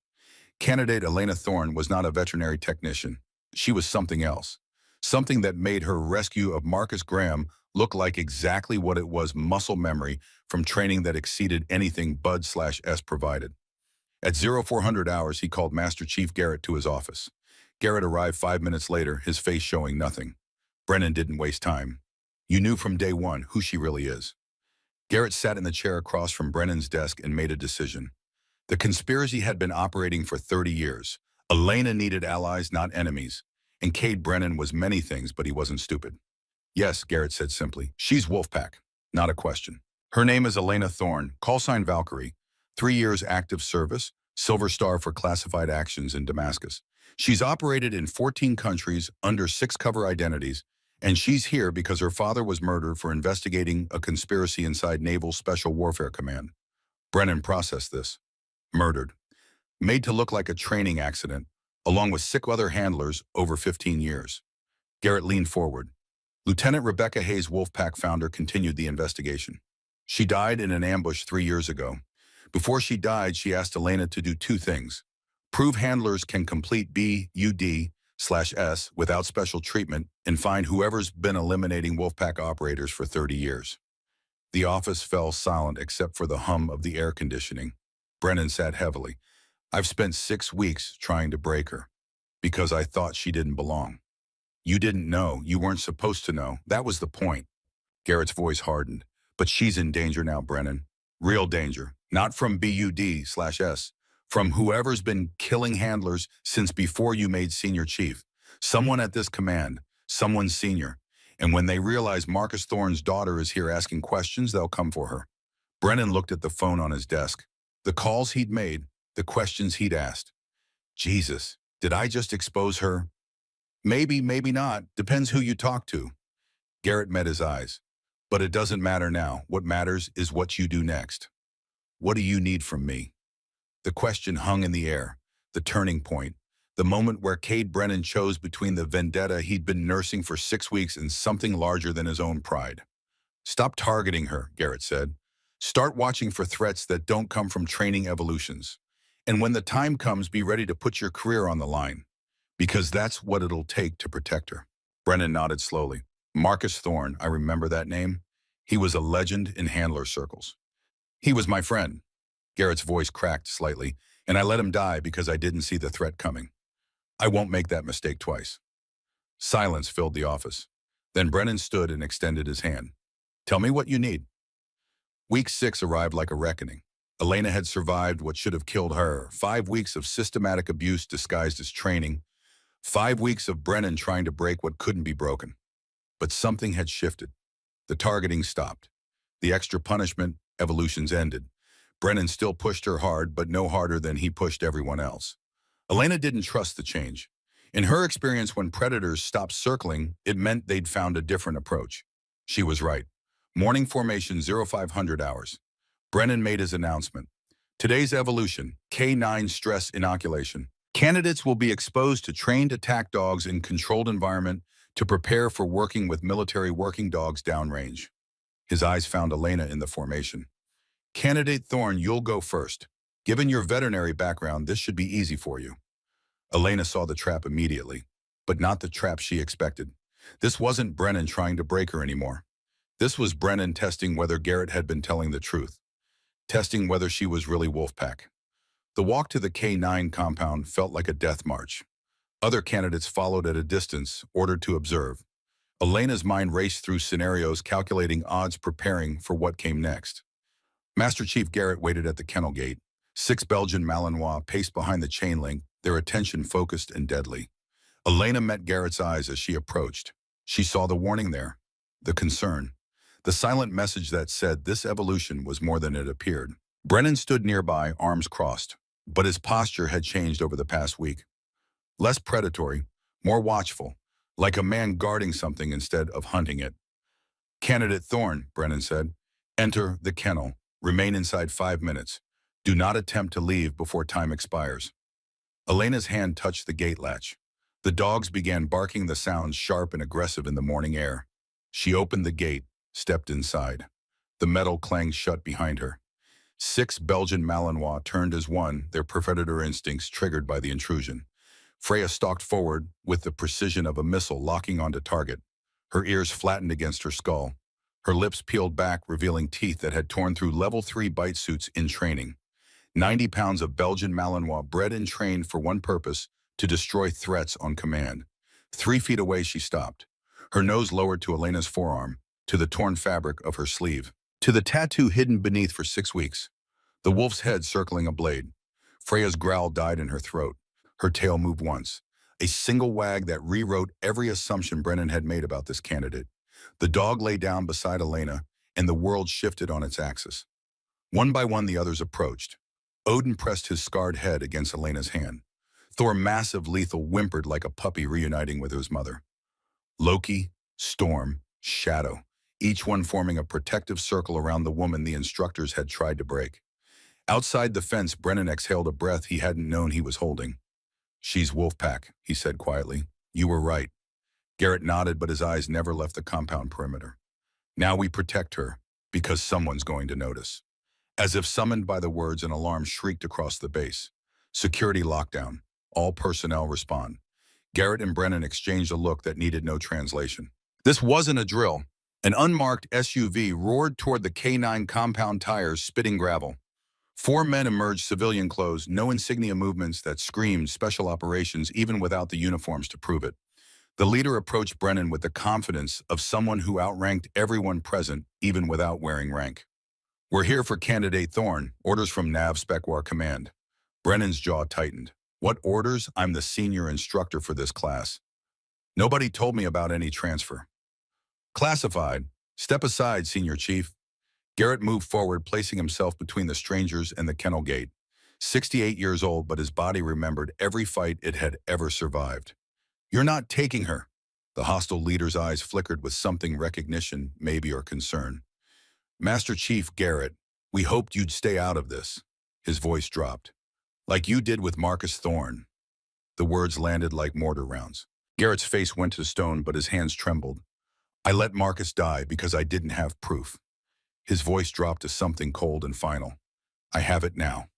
Candidate Elena Thorne was not a veterinary technician. She was something else. Something that made her rescue of Marcus Graham look like exactly what it was: muscle memory from training that exceeded anything BUD/S provided. At 0400 hours, he called Master Chief Garrett to his office. Garrett arrived 5 minutes later, his face showing nothing. Brennan didn't waste time. You knew from day one who she really is. Garrett sat in the chair across from Brennan's desk and made a decision. The conspiracy had been operating for 30 years. Elena needed allies, not enemies. And Cade Brennan was many things, but he wasn't stupid. Yes, Garrett said simply. She's Wolfpack. Not a question. Her name is Elena Thorne, call sign Valkyrie. 3 years active service, Silver Star for classified actions in Damascus. She's operated in 14 countries under 6 cover identities, and she's here because her father was murdered for investigating a conspiracy inside Naval Special Warfare Command. Brennan processed this. Murdered. Made to look like a training accident, along with 6 other handlers over 15 years. Garrett leaned forward. Lieutenant Rebecca Hayes, Wolfpack founder, continued the investigation. She died in an ambush 3 years ago. Before she died, she asked Elena to do 2 things. Prove handlers can complete BUD/S without special treatment, and find whoever's been eliminating Wolfpack operators for 30 years. The office fell silent except for the hum of the air conditioning. Brennan sat heavily. I've spent 6 weeks trying to break her, because I thought she didn't belong. You didn't know. You weren't supposed to know. That was the point. Garrett's voice hardened. But she's in danger now, Brennan. Real danger. Not from BUD/S. From whoever's been killing handlers since before you made Senior Chief. Someone at this command. Someone senior. And when they realize Marcus Thorne's daughter is here asking questions, they'll come for her. Brennan looked at the phone on his desk. The calls he'd made, the questions he'd asked. Jesus, did I just expose her? Maybe, maybe not. Depends who you talk to. Garrett met his eyes. But it doesn't matter now. What matters is what you do next. What do you need from me? The question hung in the air. The turning point. The moment where Cade Brennan chose between the vendetta he'd been nursing for 6 weeks and something larger than his own pride. Stop targeting her, Garrett said. Start watching for threats that don't come from training evolutions. And when the time comes, be ready to put your career on the line. Because that's what it'll take to protect her. Brennan nodded slowly. Marcus Thorne, I remember that name. He was a legend in handler circles. He was my friend. Garrett's voice cracked slightly, and I let him die because I didn't see the threat coming. I won't make that mistake twice. Silence filled the office. Then Brennan stood and extended his hand. Tell me what you need. Week 6 arrived like a reckoning. Elena had survived what should have killed her. 5 weeks of systematic abuse disguised as training. 5 weeks of Brennan trying to break what couldn't be broken. But something had shifted. The targeting stopped. The extra punishment, evolutions ended. Brennan still pushed her hard, but no harder than he pushed everyone else. Elena didn't trust the change. In her experience, when predators stopped circling, it meant they'd found a different approach. She was right. Morning formation 0500 hours. Brennan made his announcement. Today's evolution, K9 stress inoculation. Candidates will be exposed to trained attack dogs in controlled environment to prepare for working with military working dogs downrange. His eyes found Elena in the formation. Candidate Thorne, you'll go first. Given your veterinary background, this should be easy for you. Elena saw the trap immediately, but not the trap she expected. This wasn't Brennan trying to break her anymore. This was Brennan testing whether Garrett had been telling the truth, testing whether she was really Wolfpack. The walk to the K9 compound felt like a death march. Other candidates followed at a distance, ordered to observe. Elena's mind raced through scenarios, calculating odds, preparing for what came next. Master Chief Garrett waited at the kennel gate. 6 Belgian Malinois paced behind the chain link, their attention focused and deadly. Elena met Garrett's eyes as she approached. She saw the warning there, the concern, the silent message that said this evolution was more than it appeared. Brennan stood nearby, arms crossed, but his posture had changed over the past week. Less predatory, more watchful, like a man guarding something instead of hunting it. Candidate Thorne, Brennan said, enter the kennel. Remain inside 5 minutes. Do not attempt to leave before time expires. Elena's hand touched the gate latch. The dogs began barking, the sounds sharp and aggressive in the morning air. She opened the gate, stepped inside. The metal clanged shut behind her. 6 Belgian Malinois turned as one, their predator instincts triggered by the intrusion. Freya stalked forward with the precision of a missile locking onto target. Her ears flattened against her skull. Her lips peeled back, revealing teeth that had torn through level 3 bite suits in training. 90 pounds of Belgian Malinois bred and trained for one purpose, to destroy threats on command. 3 feet away she stopped. Her nose lowered to Elena's forearm, to the torn fabric of her sleeve, to the tattoo hidden beneath for 6 weeks. The wolf's head circling a blade. Freya's growl died in her throat. Her tail moved once. A single wag that rewrote every assumption Brennan had made about this candidate. The dog lay down beside Elena, and the world shifted on its axis. One by one, the others approached. Odin pressed his scarred head against Elena's hand. Thor, massive, lethal, whimpered like a puppy reuniting with his mother. Loki, Storm, Shadow, each one forming a protective circle around the woman the instructors had tried to break. Outside the fence, Brennan exhaled a breath he hadn't known he was holding. She's Wolfpack, he said quietly. You were right. Garrett nodded, but his eyes never left the compound perimeter. Now we protect her, because someone's going to notice. As if summoned by the words, an alarm shrieked across the base. Security lockdown. All personnel respond. Garrett and Brennan exchanged a look that needed no translation. This wasn't a drill. An unmarked SUV roared toward the K9 compound, tires spitting gravel. 4 men emerged, civilian clothes, no insignia, movements that screamed special operations even without the uniforms to prove it. The leader approached Brennan with the confidence of someone who outranked everyone present, even without wearing rank. We're here for Candidate Thorne, orders from Nav Specwar Command. Brennan's jaw tightened. What orders? I'm the senior instructor for this class. Nobody told me about any transfer. Classified. Step aside, Senior Chief. Garrett moved forward, placing himself between the strangers and the kennel gate. 68 years old, but his body remembered every fight it had ever survived. You're not taking her. The hostile leader's eyes flickered with something recognition, maybe, or concern. Master Chief Garrett, we hoped you'd stay out of this. His voice dropped. Like you did with Marcus Thorne. The words landed like mortar rounds. Garrett's face went to stone, but his hands trembled. I let Marcus die because I didn't have proof. His voice dropped to something cold and final. I have it now.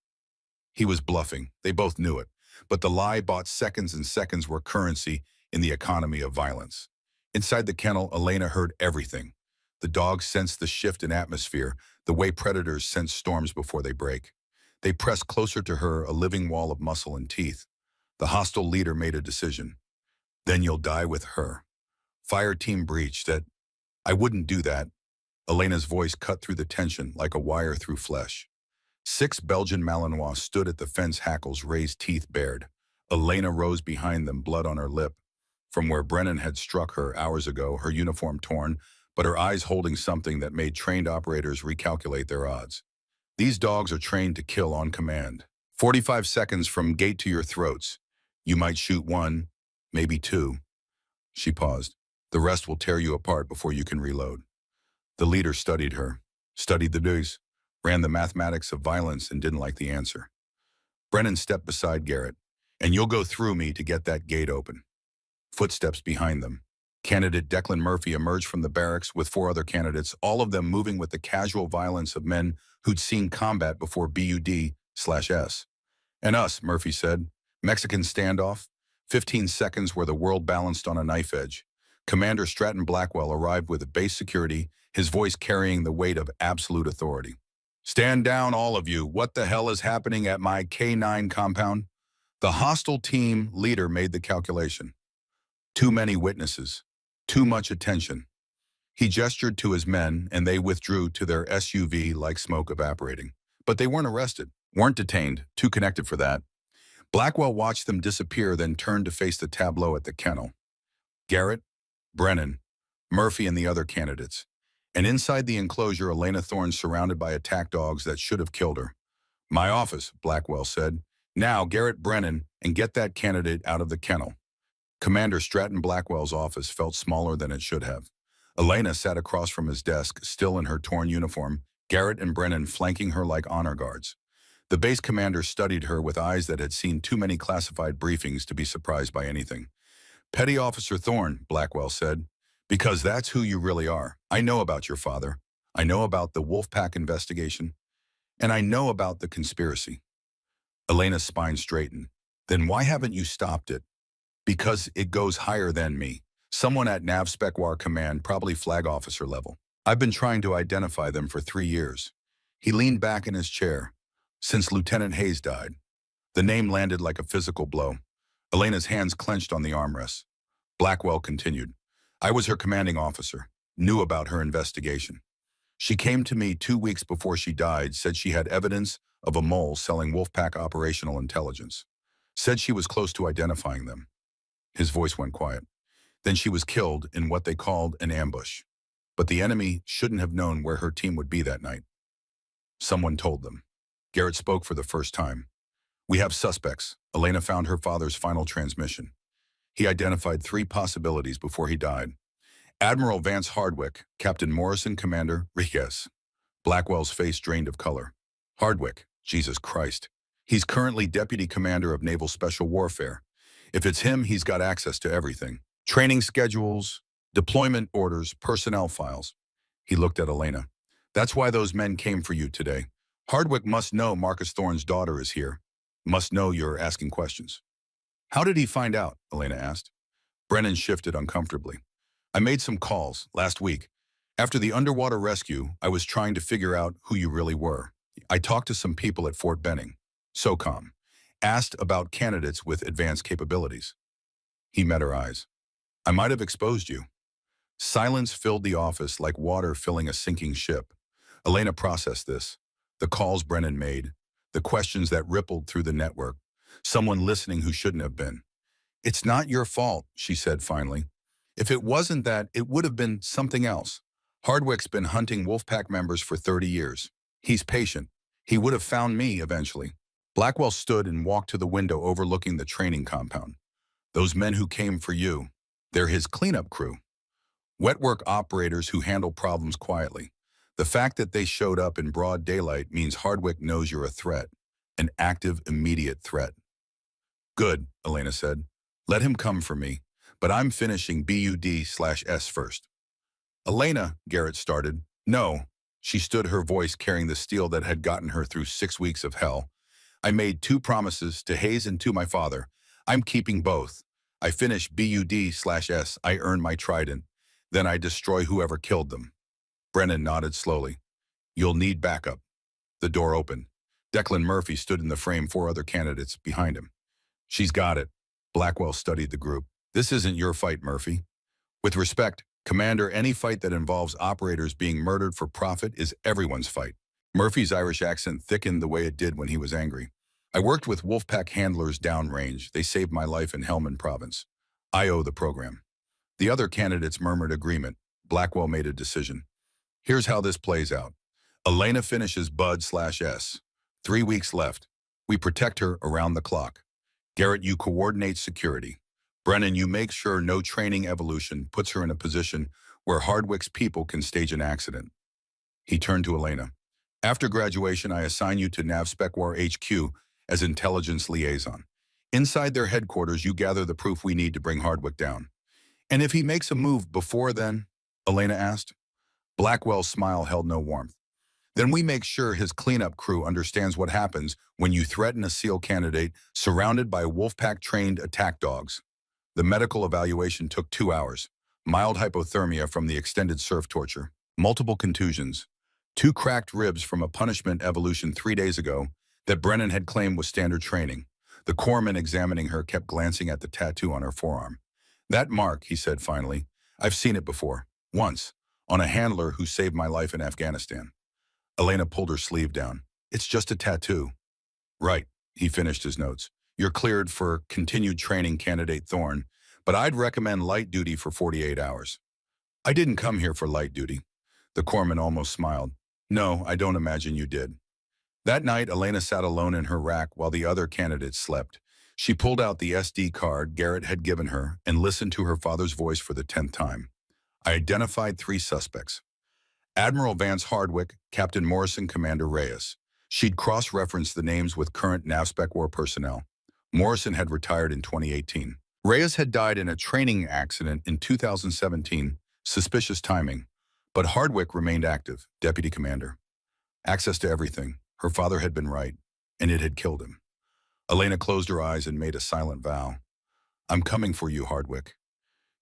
He was bluffing. They both knew it. But the lie bought seconds, and seconds were currency in the economy of violence. Inside the kennel, Elena heard everything. The dog sensed the shift in atmosphere, the way predators sense storms before they break. They pressed closer to her, a living wall of muscle and teeth. The hostile leader made a decision. Then you'll die with her. Fire team breach that. I wouldn't do that. Elena's voice cut through the tension like a wire through flesh. 6 Belgian Malinois stood at the fence, hackles raised, teeth bared. Elena rose behind them, blood on her lip. From where Brennan had struck her hours ago, her uniform torn, but her eyes holding something that made trained operators recalculate their odds. These dogs are trained to kill on command. 45 seconds from gate to your throats. You might shoot 1, maybe 2. She paused. The rest will tear you apart before you can reload. The leader studied her, studied the news, ran the mathematics of violence, and didn't like the answer. Brennan stepped beside Garrett. And you'll go through me to get that gate open. Footsteps behind them. Candidate Declan Murphy emerged from the barracks with 4 other candidates, all of them moving with the casual violence of men who'd seen combat before BUD/S. And us, Murphy said. Mexican standoff. 15 seconds where the world balanced on a knife edge. Commander Stratton Blackwell arrived with base security, his voice carrying the weight of absolute authority. Stand down, all of you. What the hell is happening at my K9 compound? The hostile team leader made the calculation. Too many witnesses. Too much attention. He gestured to his men, and they withdrew to their SUV like smoke evaporating. But they weren't arrested, weren't detained, too connected for that. Blackwell watched them disappear, then turned to face the tableau at the kennel. Garrett, Brennan, Murphy, and the other candidates. And inside the enclosure, Elena Thorne surrounded by attack dogs that should have killed her. My office, Blackwell said. Now, Garrett, Brennan, and get that candidate out of the kennel. Commander Stratton Blackwell's office felt smaller than it should have. Elena sat across from his desk, still in her torn uniform, Garrett and Brennan flanking her like honor guards. The base commander studied her with eyes that had seen too many classified briefings to be surprised by anything. Petty Officer Thorne, Blackwell said, because that's who you really are. I know about your father. I know about the Wolfpack investigation. And I know about the conspiracy. Elena's spine straightened. Then why haven't you stopped it? Because it goes higher than me. Someone at Nav Spec War Command, probably flag officer level. I've been trying to identify them for 3 years. He leaned back in his chair. Since Lieutenant Hayes died. The name landed like a physical blow. Elena's hands clenched on the armrests. Blackwell continued. I was her commanding officer, knew about her investigation. She came to me 2 weeks before she died, said she had evidence of a mole selling Wolfpack operational intelligence. Said she was close to identifying them. His voice went quiet. Then she was killed in what they called an ambush. But the enemy shouldn't have known where her team would be that night. Someone told them. Garrett spoke for the first time. We have suspects. Elena found her father's final transmission. He identified 3 possibilities before he died. Admiral Vance Hardwick, Captain Morrison, Commander Riquez. Blackwell's face drained of color. Hardwick, Jesus Christ. He's currently Deputy Commander of Naval Special Warfare. If it's him, he's got access to everything. Training schedules, deployment orders, personnel files. He looked at Elena. That's why those men came for you today. Hardwick must know Marcus Thorne's daughter is here. Must know you're asking questions. How did he find out? Elena asked. Brennan shifted uncomfortably. I made some calls last week. After the underwater rescue, I was trying to figure out who you really were. I talked to some people at Fort Benning, SOCOM, asked about candidates with advanced capabilities. He met her eyes. I might have exposed you. Silence filled the office like water filling a sinking ship. Elena processed this. The calls Brennan made, the questions that rippled through the network, someone listening who shouldn't have been. It's not your fault, she said finally. If it wasn't that, it would have been something else. Hardwick's been hunting Wolfpack members for 30 years. He's patient. He would have found me eventually. Blackwell stood and walked to the window overlooking the training compound. Those men who came for you, they're his cleanup crew. Wet work operators who handle problems quietly. The fact that they showed up in broad daylight means Hardwick knows you're a threat, an active, immediate threat. Good, Elena said. Let him come for me, but I'm finishing BUD/S first. Elena, Garrett started. No, she stood, her voice carrying the steel that had gotten her through 6 weeks of hell. I made 2 promises to Hayes and to my father. I'm keeping both. I finish BUD/S, I earn my trident. Then I destroy whoever killed them. Brennan nodded slowly. You'll need backup. The door opened. Declan Murphy stood in the frame, 4 other candidates behind him. She's got it. Blackwell studied the group. This isn't your fight, Murphy. With respect, Commander, any fight that involves operators being murdered for profit is everyone's fight. Murphy's Irish accent thickened the way it did when he was angry. I worked with Wolfpack handlers downrange. They saved my life in Helmand Province. I owe the program. The other candidates murmured agreement. Blackwell made a decision. Here's how this plays out. Elena finishes BUD/S. 3 weeks left. We protect her around the clock. Garrett, you coordinate security. Brennan, you make sure no training evolution puts her in a position where Hardwick's people can stage an accident. He turned to Elena. After graduation, I assign you to NavSpecWar HQ as intelligence liaison. Inside their headquarters, you gather the proof we need to bring Hardwick down. And if he makes a move before then, Elena asked. Blackwell's smile held no warmth. Then we make sure his cleanup crew understands what happens when you threaten a SEAL candidate surrounded by Wolfpack-trained attack dogs. The medical evaluation took 2 hours. Mild hypothermia from the extended surf torture. Multiple contusions. 2 cracked ribs from a punishment evolution 3 days ago that Brennan had claimed was standard training. The corpsman examining her kept glancing at the tattoo on her forearm. That mark, he said finally, I've seen it before. Once. On a handler who saved my life in Afghanistan. Elena pulled her sleeve down. It's just a tattoo. Right, he finished his notes. You're cleared for continued training, candidate Thorne, but I'd recommend light duty for 48 hours. I didn't come here for light duty. The corpsman almost smiled. No, I don't imagine you did. That night, Elena sat alone in her rack while the other candidates slept. She pulled out the SD card Garrett had given her and listened to her father's voice for the 10th time. I identified 3 suspects. Admiral Vance Hardwick, Captain Morrison, Commander Reyes. She'd cross-referenced the names with current NavSpecWar personnel. Morrison had retired in 2018. Reyes had died in a training accident in 2017, suspicious timing. But Hardwick remained active, Deputy Commander. Access to everything. Her father had been right, and it had killed him. Elena closed her eyes and made a silent vow. I'm coming for you, Hardwick.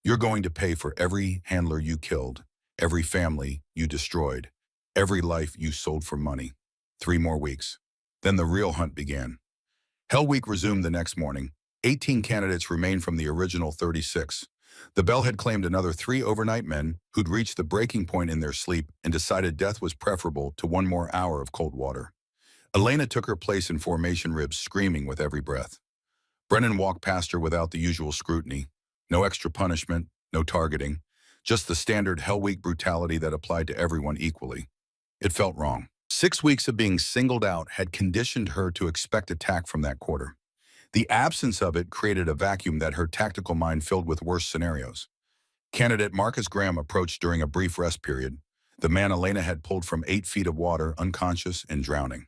You're going to pay for every handler you killed, every family you destroyed, every life you sold for money. 3 more weeks. Then the real hunt began. Hell Week resumed the next morning. 18 candidates remained from the original 36. The Bell had claimed another 3 overnight men who'd reached the breaking point in their sleep and decided death was preferable to 1 more hour of cold water. Elena took her place in formation ribs, screaming with every breath. Brennan walked past her without the usual scrutiny. No extra punishment, no targeting, just the standard Hell Week brutality that applied to everyone equally. It felt wrong. 6 weeks of being singled out had conditioned her to expect attack from that quarter. The absence of it created a vacuum that her tactical mind filled with worse scenarios. Candidate Marcus Graham approached during a brief rest period, the man Elena had pulled from 8 feet of water, unconscious and drowning.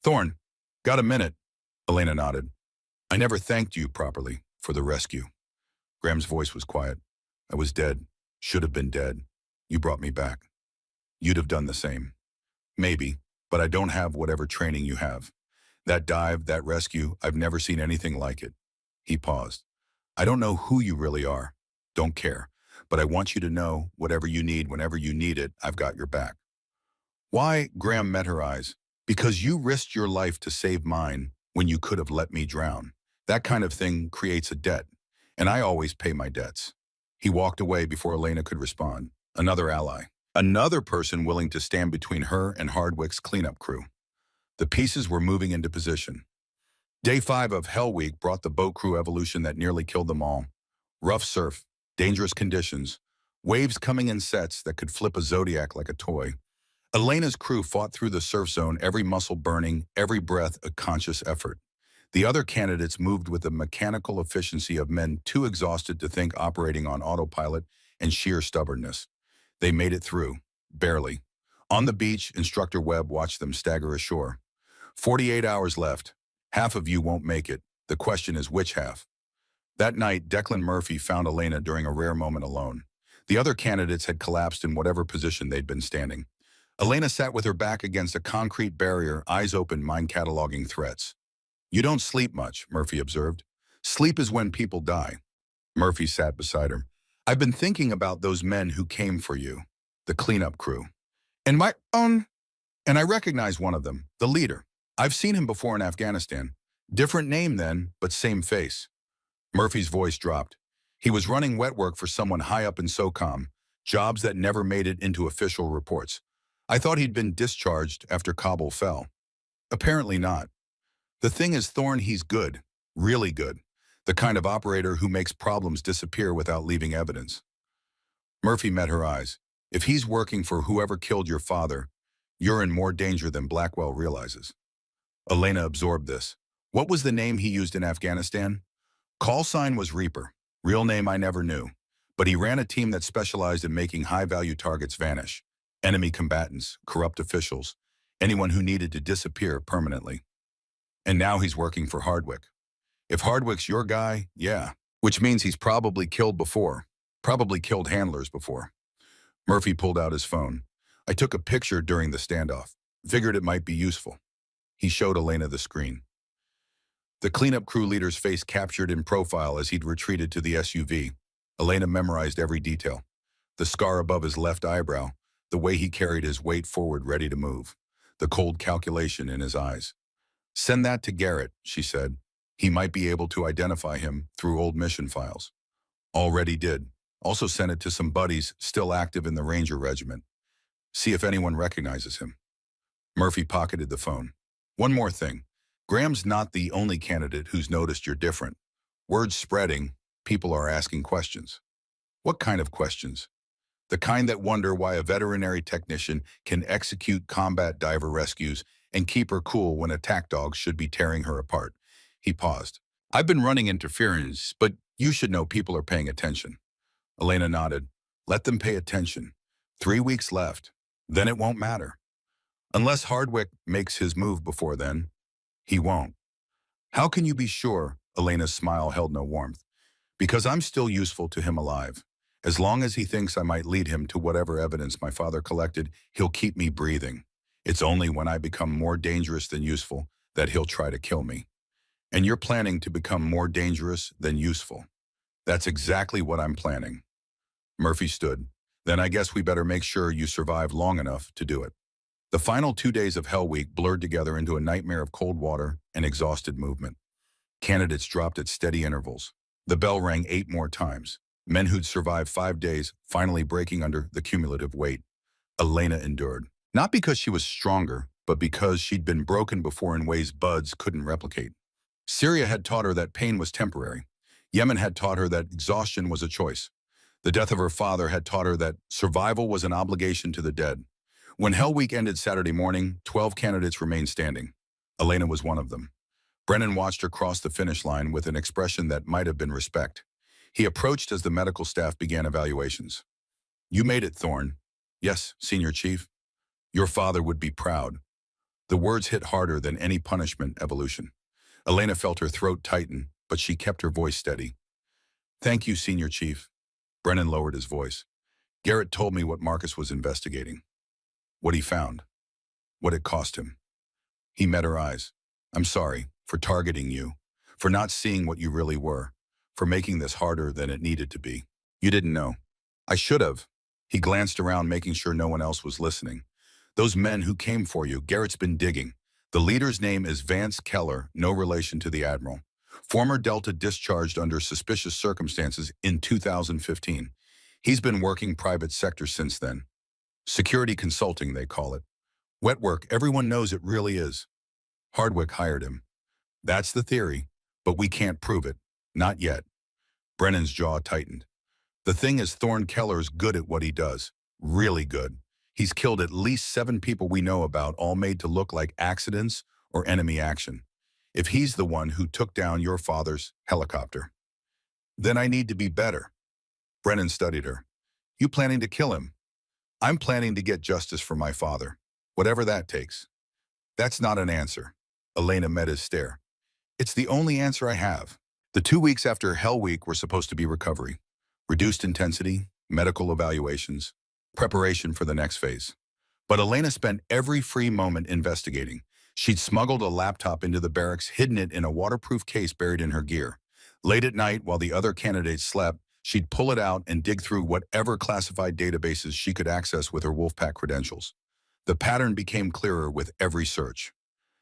Thorne, got a minute? Elena nodded. I never thanked you properly for the rescue. Graham's voice was quiet. I was dead, should have been dead. You brought me back. You'd have done the same. Maybe, but I don't have whatever training you have. That dive, that rescue, I've never seen anything like it. He paused. I don't know who you really are. Don't care. But I want you to know whatever you need, whenever you need it, I've got your back. Why? Graham met her eyes. Because you risked your life to save mine when you could have let me drown. That kind of thing creates a debt, and I always pay my debts. He walked away before Elena could respond. Another ally. Another person willing to stand between her and Hardwick's cleanup crew. The pieces were moving into position. Day 5 of Hell Week brought the boat crew evolution that nearly killed them all. Rough surf, dangerous conditions, waves coming in sets that could flip a Zodiac like a toy. Elena's crew fought through the surf zone, every muscle burning, every breath a conscious effort. The other candidates moved with the mechanical efficiency of men too exhausted to think, operating on autopilot and sheer stubbornness. They made it through, barely. On the beach, Instructor Webb watched them stagger ashore. 48 hours left. Half of you won't make it. The question is which half? That night, Declan Murphy found Elena during a rare moment alone. The other candidates had collapsed in whatever position they'd been standing. Elena sat with her back against a concrete barrier, eyes open, mind cataloging threats. You don't sleep much, Murphy observed. Sleep is when people die. Murphy sat beside her. I've been thinking about those men who came for you, the cleanup crew. And my own. And I recognize one of them, the leader. I've seen him before in Afghanistan. Different name then, but same face. Murphy's voice dropped. He was running wet work for someone high up in SOCOM, jobs that never made it into official reports. I thought he'd been discharged after Kabul fell. Apparently not. The thing is, Thorne, he's good, really good. The kind of operator who makes problems disappear without leaving evidence. Murphy met her eyes. If he's working for whoever killed your father, you're in more danger than Blackwell realizes. Elena absorbed this. What was the name he used in Afghanistan? Call sign was Reaper. Real name I never knew. But he ran a team that specialized in making high-value targets vanish. Enemy combatants, corrupt officials, anyone who needed to disappear permanently. And now he's working for Hardwick. If Hardwick's your guy, yeah. Which means he's probably killed before. Probably killed handlers before. Murphy pulled out his phone. I took a picture during the standoff. Figured it might be useful. He showed Elena the screen. The cleanup crew leader's face captured in profile as he'd retreated to the SUV. Elena memorized every detail. The scar above his left eyebrow, the way he carried his weight forward ready to move, the cold calculation in his eyes. Send that to Garrett, she said. He might be able to identify him through old mission files. Already did. Also sent it to some buddies still active in the Ranger Regiment. See if anyone recognizes him. Murphy pocketed the phone. One more thing. Graham's not the only candidate who's noticed you're different. Word's spreading. People are asking questions. What kind of questions? The kind that wonder why a veterinary technician can execute combat diver rescues and keep her cool when attack dogs should be tearing her apart. He paused. I've been running interference, but you should know people are paying attention. Elena nodded. Let them pay attention. 3 weeks left. Then it won't matter. Unless Hardwick makes his move before then, he won't. How can you be sure? Elena's smile held no warmth. Because I'm still useful to him alive. As long as he thinks I might lead him to whatever evidence my father collected, he'll keep me breathing. It's only when I become more dangerous than useful that he'll try to kill me. And you're planning to become more dangerous than useful. That's exactly what I'm planning. Murphy stood. Then I guess we better make sure you survive long enough to do it. The final 2 days of Hell Week blurred together into a nightmare of cold water and exhausted movement. Candidates dropped at steady intervals. The bell rang 8 more times. Men who'd survived 5 days, finally breaking under the cumulative weight. Elena endured. Not because she was stronger, but because she'd been broken before in ways buds couldn't replicate. Syria had taught her that pain was temporary. Yemen had taught her that exhaustion was a choice. The death of her father had taught her that survival was an obligation to the dead. When Hell Week ended Saturday morning, 12 candidates remained standing. Elena was one of them. Brennan watched her cross the finish line with an expression that might have been respect. He approached as the medical staff began evaluations. You made it, Thorne. Yes, Senior Chief. Your father would be proud. The words hit harder than any punishment evolution. Elena felt her throat tighten, but she kept her voice steady. Thank you, Senior Chief. Brennan lowered his voice. Garrett told me what Marcus was investigating. What he found. What it cost him. He met her eyes. I'm sorry for targeting you, for not seeing what you really were, for making this harder than it needed to be. You didn't know. I should have. He glanced around, making sure no one else was listening. Those men who came for you, Garrett's been digging. The leader's name is Vance Keller, no relation to the Admiral. Former Delta discharged under suspicious circumstances in 2015. He's been working private sector since then. Security consulting, they call it. Wet work, everyone knows it really is. Hardwick hired him. That's the theory, but we can't prove it. Not yet. Brennan's jaw tightened. The thing is, Thorne Keller's good at what he does. Really good. He's killed at least 7 people we know about, all made to look like accidents or enemy action. If he's the one who took down your father's helicopter, then I need to be better. Brennan studied her. You planning to kill him? I'm planning to get justice for my father, whatever that takes. That's not an answer. Elena met his stare. It's the only answer I have. The 2 weeks after Hell Week were supposed to be recovery, reduced intensity, medical evaluations, preparation for the next phase. But Elena spent every free moment investigating. She'd smuggled a laptop into the barracks, hidden it in a waterproof case buried in her gear. Late at night, while the other candidates slept, she'd pull it out and dig through whatever classified databases she could access with her Wolfpack credentials. The pattern became clearer with every search.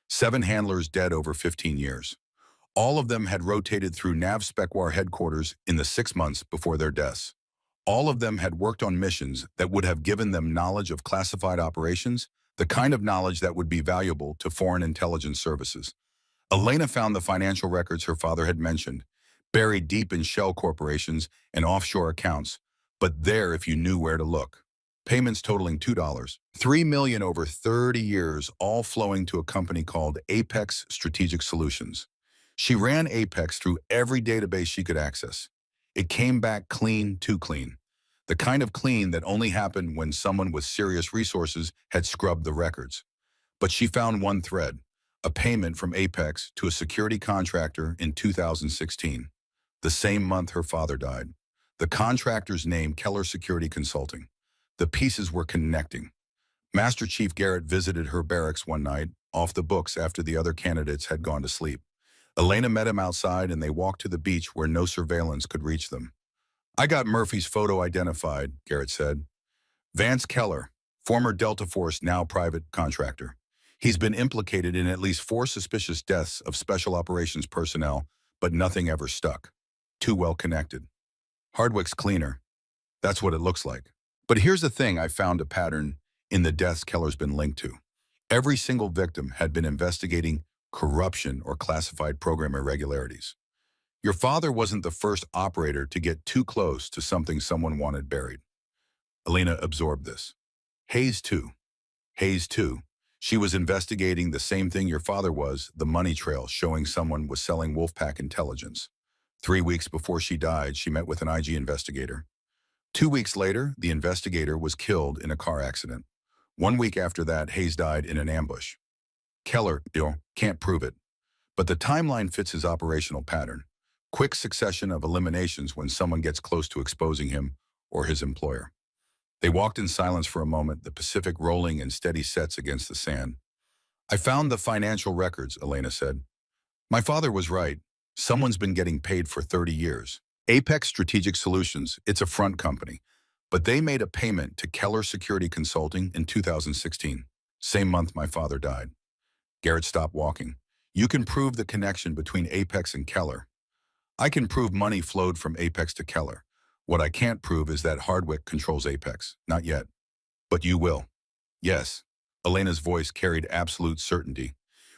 7 handlers dead over 15 years. All of them had rotated through NavSpecWar headquarters in the 6 months before their deaths. All of them had worked on missions that would have given them knowledge of classified operations, the kind of knowledge that would be valuable to foreign intelligence services. Elena found the financial records her father had mentioned, buried deep in shell corporations and offshore accounts, but there if you knew where to look. Payments totaling $2, $3 million over 30 years, all flowing to a company called Apex Strategic Solutions. She ran Apex through every database she could access. It came back clean, too clean. The kind of clean that only happened when someone with serious resources had scrubbed the records. But she found one thread, a payment from Apex to a security contractor in 2016, the same month her father died. The contractor's name, Keller Security Consulting. The pieces were connecting. Master Chief Garrett visited her barracks one night, off the books after the other candidates had gone to sleep. Elena met him outside and they walked to the beach where no surveillance could reach them. I got Murphy's photo identified, Garrett said. Vance Keller, former Delta Force, now private contractor. He's been implicated in at least 4 suspicious deaths of special operations personnel, but nothing ever stuck. Too well connected. Hardwick's cleaner. That's what it looks like. But here's the thing, I found a pattern in the deaths Keller's been linked to. Every single victim had been investigating corruption or classified program irregularities. Your father wasn't the first operator to get too close to something someone wanted buried. Elena absorbed this. Hayes too. Hayes too. She was investigating the same thing your father was, the money trail showing someone was selling Wolfpack intelligence. 3 weeks before she died, she met with an IG investigator. 2 weeks later, the investigator was killed in a car accident. 1 week after that, Hayes died in an ambush. Keller, can't prove it. But the timeline fits his operational pattern. Quick succession of eliminations when someone gets close to exposing him or his employer. They walked in silence for a moment, the Pacific rolling in steady sets against the sand. I found the financial records, Elena said. My father was right. Someone's been getting paid for 30 years. Apex Strategic Solutions, it's a front company. But they made a payment to Keller Security Consulting in 2016, same month my father died. Garrett stopped walking. You can prove the connection between Apex and Keller. I can prove money flowed from Apex to Keller. What I can't prove is that Hardwick controls Apex. Not yet. But you will. Yes. Elena's voice carried absolute certainty.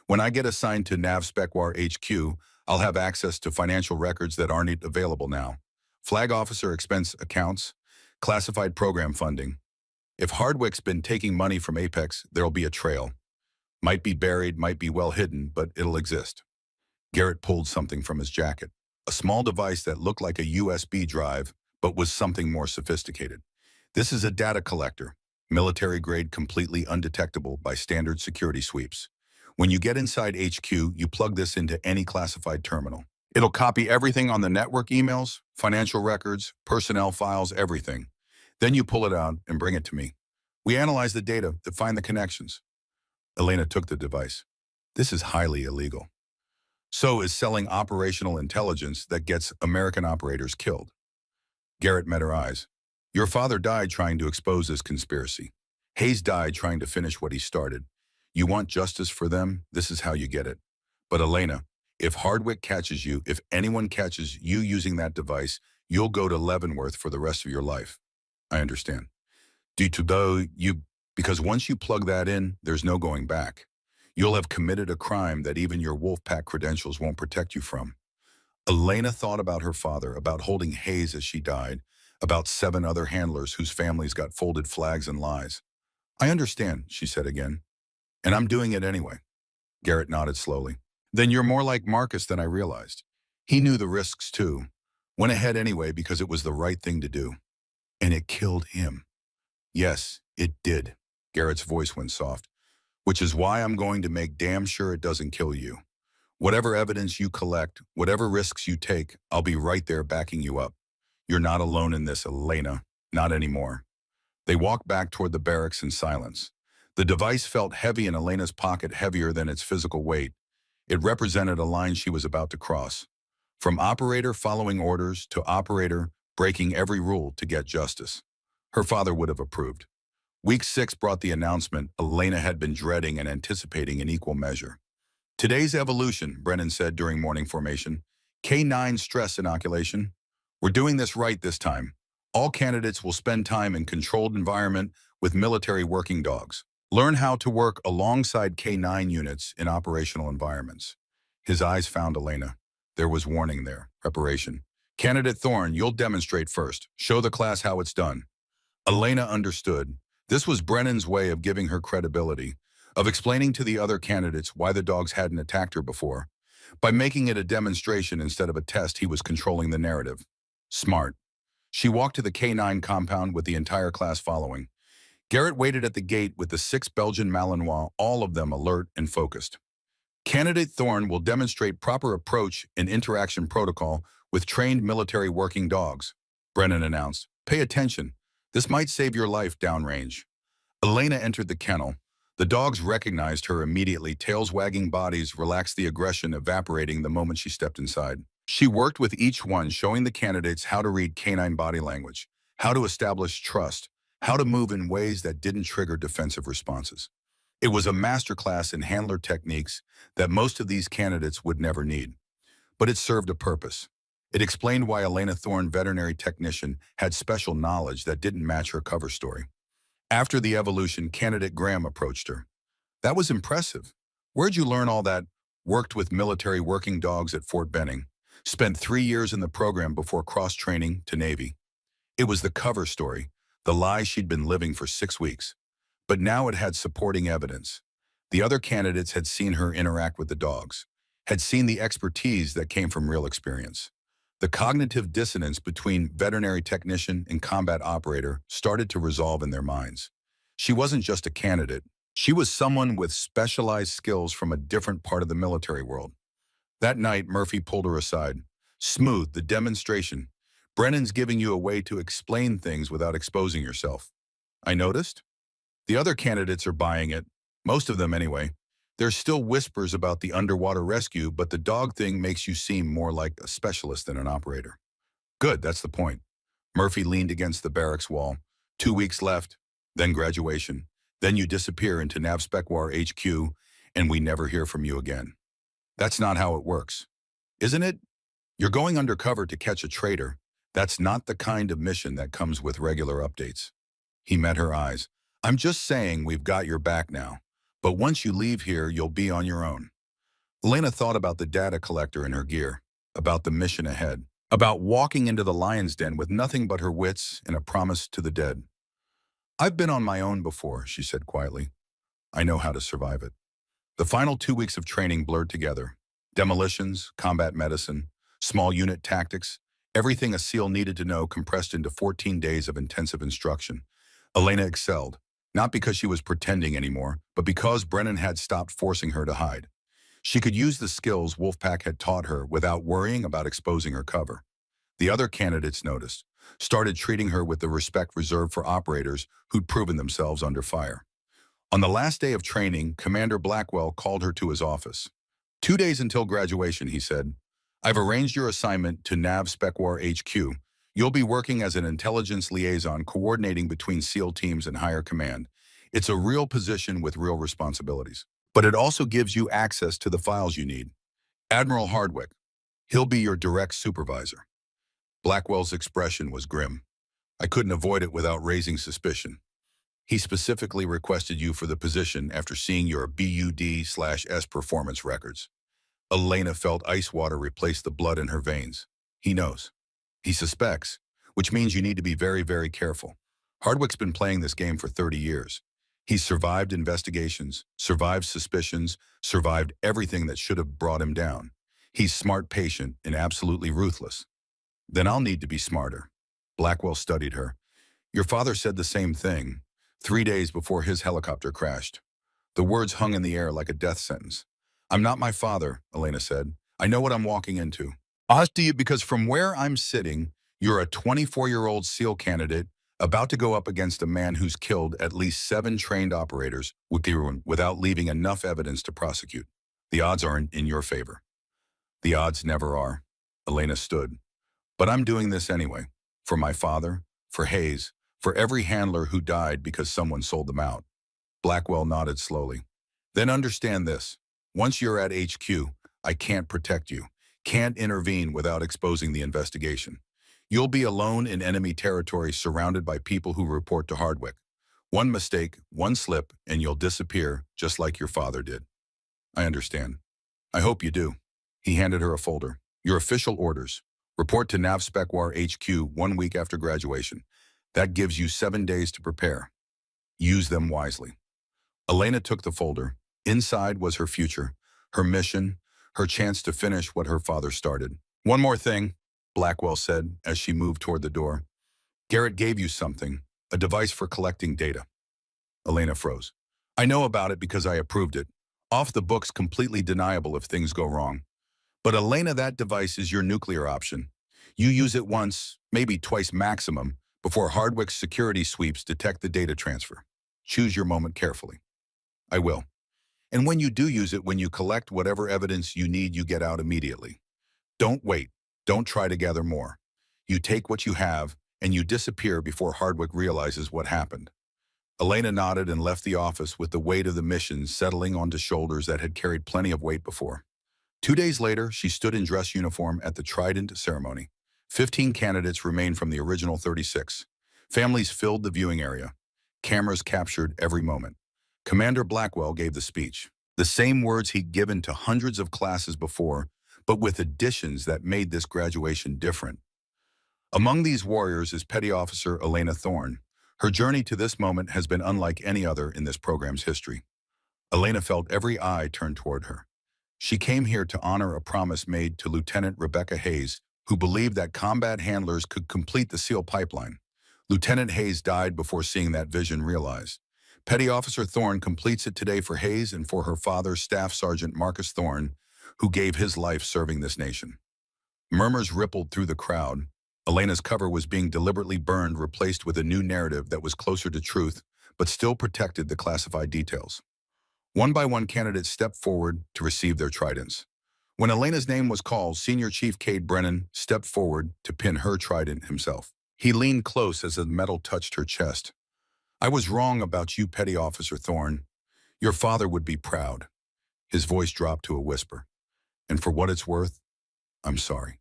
When I get assigned to NavSpecWar HQ, I'll have access to financial records that aren't available now. Flag officer expense accounts, classified program funding. If Hardwick's been taking money from Apex, there'll be a trail. Might be buried, might be well hidden, but it'll exist. Garrett pulled something from his jacket. A small device that looked like a USB drive, but was something more sophisticated. This is a data collector, military grade, completely undetectable by standard security sweeps. When you get inside HQ, you plug this into any classified terminal. It'll copy everything on the network, emails, financial records, personnel files, everything. Then you pull it out and bring it to me. We analyze the data to find the connections. Elena took the device. This is highly illegal. So is selling operational intelligence that gets American operators killed. Garrett met her eyes. Your father died trying to expose this conspiracy. Hayes died trying to finish what he started. You want justice for them? This is how you get it. But Elena, if Hardwick catches you, if anyone catches you using that device, you'll go to Leavenworth for the rest of your life. I understand. Because once you plug that in, there's no going back. You'll have committed a crime that even your Wolfpack credentials won't protect you from. Elena thought about her father, about holding Hayes as she died, about 7 other handlers whose families got folded flags and lies. I understand, she said again. And I'm doing it anyway. Garrett nodded slowly. Then you're more like Marcus than I realized. He knew the risks too. Went ahead anyway because it was the right thing to do. And it killed him. Yes, it did. Garrett's voice went soft. Which is why I'm going to make damn sure it doesn't kill you. Whatever evidence you collect, whatever risks you take, I'll be right there backing you up. You're not alone in this, Elena. Not anymore. They walked back toward the barracks in silence. The device felt heavy in Elena's pocket, heavier than its physical weight. It represented a line she was about to cross. From operator following orders to operator breaking every rule to get justice. Her father would have approved. Week 6 brought the announcement Elena had been dreading and anticipating in equal measure. Today's evolution, Brennan said during morning formation. K9 stress inoculation. We're doing this right this time. All candidates will spend time in controlled environment with military working dogs. Learn how to work alongside K9 units in operational environments. His eyes found Elena. There was warning there. Preparation. Candidate Thorne, you'll demonstrate first. Show the class how it's done. Elena understood. This was Brennan's way of giving her credibility, of explaining to the other candidates why the dogs hadn't attacked her before. By making it a demonstration instead of a test, he was controlling the narrative. Smart. She walked to the K9 compound with the entire class following. Garrett waited at the gate with the 6 Belgian Malinois, all of them alert and focused. Candidate Thorne will demonstrate proper approach and interaction protocol with trained military working dogs, Brennan announced. Pay attention. This might save your life downrange. Elena entered the kennel. The dogs recognized her immediately, tails wagging, bodies relaxed, the aggression evaporating the moment she stepped inside. She worked with each one, showing the candidates how to read canine body language, how to establish trust, how to move in ways that didn't trigger defensive responses. It was a masterclass in handler techniques that most of these candidates would never need. But it served a purpose. It explained why Elena Thorne, veterinary technician, had special knowledge that didn't match her cover story. After the evolution, candidate Graham approached her. That was impressive. Where'd you learn all that? Worked with military working dogs at Fort Benning. Spent 3 years in the program before cross-training to Navy. It was the cover story, the lie she'd been living for 6 weeks. But now it had supporting evidence. The other candidates had seen her interact with the dogs, had seen the expertise that came from real experience. The cognitive dissonance between veterinary technician and combat operator started to resolve in their minds. She wasn't just a candidate. She was someone with specialized skills from a different part of the military world. That night, Murphy pulled her aside. Smooth, the demonstration. Brennan's giving you a way to explain things without exposing yourself. I noticed. The other candidates are buying it. Most of them anyway. There's still whispers about the underwater rescue, but the dog thing makes you seem more like a specialist than an operator. Good, that's the point. Murphy leaned against the barracks wall. 2 weeks left, then graduation. Then you disappear into NavSpecWar HQ, and we never hear from you again. That's not how it works. Isn't it? You're going undercover to catch a traitor. That's not the kind of mission that comes with regular updates. He met her eyes. I'm just saying we've got your back now. But once you leave here, you'll be on your own. Elena thought about the data collector in her gear, about the mission ahead, about walking into the lion's den with nothing but her wits and a promise to the dead. I've been on my own before, she said quietly. I know how to survive it. The final 2 weeks of training blurred together. Demolitions, combat medicine, small unit tactics, everything a SEAL needed to know compressed into 14 days of intensive instruction. Elena excelled. Not because she was pretending anymore, but because Brennan had stopped forcing her to hide. She could use the skills Wolfpack had taught her without worrying about exposing her cover. The other candidates noticed, started treating her with the respect reserved for operators who'd proven themselves under fire. On the last day of training, Commander Blackwell called her to his office. 2 days until graduation, he said. I've arranged your assignment to NavSpecWar HQ. You'll be working as an intelligence liaison, coordinating between SEAL teams and higher command. It's a real position with real responsibilities. But it also gives you access to the files you need. Admiral Hardwick, he'll be your direct supervisor. Blackwell's expression was grim. I couldn't avoid it without raising suspicion. He specifically requested you for the position after seeing your BUD/S performance records. Elena felt ice water replace the blood in her veins. He knows. He suspects. which means you need to be very, very careful. Hardwick's been playing this game for 30 years. He's survived investigations, survived suspicions, survived everything that should have brought him down. He's smart, patient, and absolutely ruthless. Then I'll need to be smarter. Blackwell studied her. Your father said the same thing, 3 days before his helicopter crashed. The words hung in the air like a death sentence. I'm not my father, Elena said. I know what I'm walking into. Oz to you because from where I'm sitting, you're a 24-year-old SEAL candidate about to go up against a man who's killed at least 7 trained operators without leaving enough evidence to prosecute. The odds aren't in your favor. The odds never are. Elena stood. But I'm doing this anyway. For my father, for Hayes, for every handler who died because someone sold them out. Blackwell nodded slowly. Then understand this. Once you're at HQ, I can't protect you, can't intervene without exposing the investigation. You'll be alone in enemy territory surrounded by people who report to Hardwick. One mistake, one slip, and you'll disappear just like your father did. I understand. I hope you do. He handed her a folder. Your official orders. Report to NavSpecWar HQ 1 week after graduation. That gives you 7 days to prepare. Use them wisely. Elena took the folder. Inside was her future, her mission, her chance to finish what her father started. One more thing, Blackwell said as she moved toward the door. Garrett gave you something, a device for collecting data. Elena froze. I know about it because I approved it. Off the books, completely deniable if things go wrong. But Elena, that device is your nuclear option. You use it once, maybe twice maximum, before Hardwick's security sweeps detect the data transfer. Choose your moment carefully. I will. And when you do use it, when you collect whatever evidence you need, you get out immediately. Don't wait. Don't try to gather more. You take what you have, and you disappear before Hardwick realizes what happened. Elena nodded and left the office with the weight of the mission settling onto shoulders that had carried plenty of weight before. 2 days later, she stood in dress uniform at the Trident ceremony. 15 candidates remained from the original 36. Families filled the viewing area. Cameras captured every moment. Commander Blackwell gave the speech. The same words he'd given to hundreds of classes before, but with additions that made this graduation different. Among these warriors is Petty Officer Elena Thorne. Her journey to this moment has been unlike any other in this program's history. Elena felt every eye turned toward her. She came here to honor a promise made to Lieutenant Rebecca Hayes, who believed that combat handlers could complete the SEAL pipeline. Lieutenant Hayes died before seeing that vision realized. Petty Officer Thorne completes it today for Hayes and for her father, Staff Sergeant Marcus Thorne, who gave his life serving this nation. Murmurs rippled through the crowd. Elena's cover was being deliberately burned, replaced with a new narrative that was closer to truth, but still protected the classified details. One by one, candidates stepped forward to receive their tridents. When Elena's name was called, Senior Chief Cade Brennan stepped forward to pin her trident himself. He leaned close as the metal touched her chest. I was wrong about you, Petty Officer Thorne. Your father would be proud. His voice dropped to a whisper. And for what it's worth, I'm sorry.